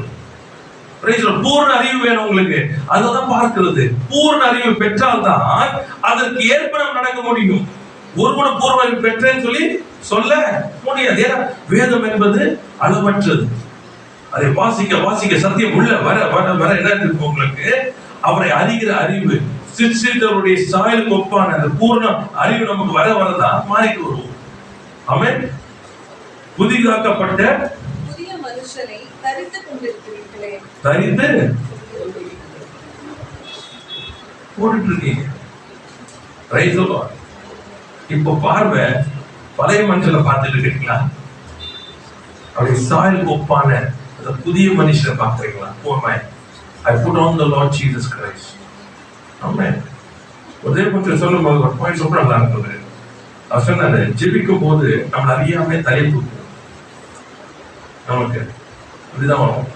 பூர்ண அறிவு வேணும் உங்களுக்கு, அதான் பார்க்கிறது. பூர்ண அறிவு பெற்றால்தான் அதற்கு ஏற்ப நம்ம நடக்க முடியும். ஒருவனும் பூர்ண அறிவு பெற்றேன்னு சொல்லி சொல்ல முடியாது. ஏன்னா வேதம் என்பது அளவற்றது. அதை வாசிக்க வாசிக்க சத்தியம் உள்ள வர வர வர என்ன இருக்கு உங்களுக்கு? அவரை அறிகிற அறிவு, சிருஷ்டித்தவருடைய சாயலுக்கு ஒப்பான அந்த பூர்ண அறிவு நமக்கு வர வரதான் மாறிட்டு வருவோம். ஆமென். புதிதாக்கப்பட்ட புதிய மனுஷனை தரித்துக் கொண்டிருக்கிறீர்களே. தரித்து போட்டுட்டு இருக்கீங்க. Praise the Lord. இப்போ பார்வை பழைய மனுஷனை பார்த்துட்டு இருக்கீங்களா? அவருடைய சாயலுக்கு ஒப்பான அந்த புதிய மனுஷனை பார்க்குறீங்களா? I put on the Lord Jesus Christ. ஆமென். ஒரே கொஞ்சம் சொல்லும் போது ஒரு பாயிண்ட் சொல்ல நல்லா இருந்தது. அவர் சொன்னாரு, ஜெபிக்கும் போது நம்ம அறியாம தலை தூக்கும். நமக்கு இப்படிதான் வரும்.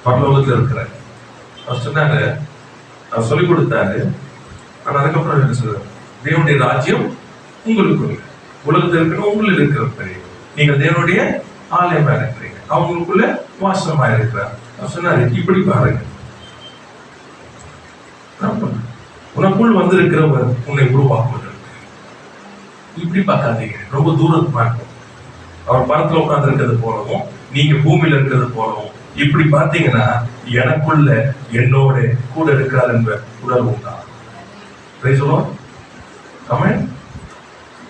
பரலோகத்தில் இருக்கிறார். அவர் சொன்னாரு, அவர் சொல்லிக் கொடுத்தாரு. ஆனா அதுக்கப்புறம் என்ன சொல்றாரு? தேவனுடைய ராஜ்யம் உங்களுக்குள்ள, உலகத்தில் இருக்கணும் உங்களுக்கு இருக்கிற, நீங்க தேவனுடைய ஆலயமா இருக்கிறீங்க, அவங்களுக்குள்ள வாசமா இருக்கிறார். அவர் சொன்னாரு, இப்படி பாருங்க, உனக்குள் வந்திருக்கிறவர் உன்னை உருவாக்குவதற்கு. இப்படி பார்க்காதீங்க, ரொம்ப தூரத்துமா இருக்கும். அவர் பரத்துல உட்கார்ந்து இருக்கிறது போலவும் நீங்க பூமியில இருக்கிறது போலவும் இப்படி பார்த்தீங்கன்னா எனக்குள்ள என்னோட கூட இருக்கிறார் என்ற உணர்வு உண்டாகும். ஆமென்.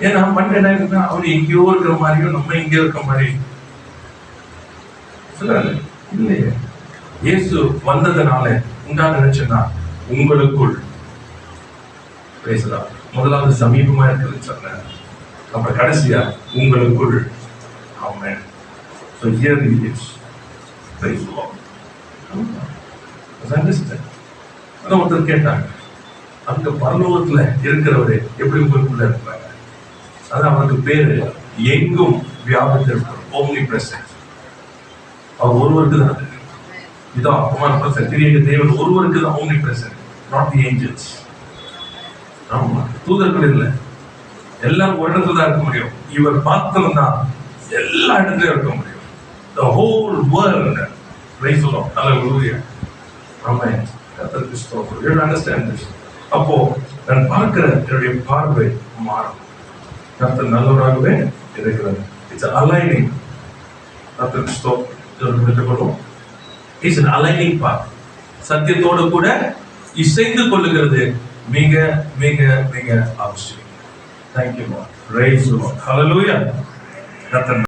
ஏன்னா மண்ண என்ன இருக்குன்னா அவர் எங்கேயோ இருக்கிற மாதிரியும் நம்ம எங்கேயோ இருக்கிற மாதிரி சொல்றாரு இல்லையே. இயேசு வந்ததுனால உண்டான நினைச்சுன்னா உங்களுக்குள் பேசலாம். முதலாவது சமீபமா இருக்குன்னு சொன்ன, அப்புறம் கடைசியா உங்களுக்குள். ஆமென். So here it is. Praise the Lord. அதான் ஒருத்தர் கேட்டாங்க, அந்த பரலோகத்துல இருக்கிறவரு எப்படி உங்களுக்குள்ள இருப்பாங்க? அதான் அவருக்கு பேரு எங்கும் வியாபித்திருப்பார். Omni present. அவர் ஒருவருக்கு தான். இதான் அப்பமான தேவன் ஒருவருக்கு தான் omnipresent, not the angels. ஆமா, தூதர்கள் இல்லை, எல்லாம் ஒரு இடத்துல தான் இருக்க முடியும். இவர் மாத்திரம் தான் எல்லா இடத்துலயும் இருக்க முடியும். The whole world. Praise the Lord. Hallelujah. Amen. கர்த்தருக்கு ஸ்தோத்திரம். You understand this? அப்போ நான் பார்க்கிற என்னுடைய பார்வை மாறும். கர்த்தர் நல்லவராகவே இருக்கிறார். It's an aligning. கர்த்தருக்கு ஸ்தோத்திரம். It's an aligning path. சத்தியத்தோடு கூட இசைந்து கொள்ளுகிறது மிக மிக மிக அவசியம். Thank you Lord. Praise the Lord. Hallelujah. கர்த்தர்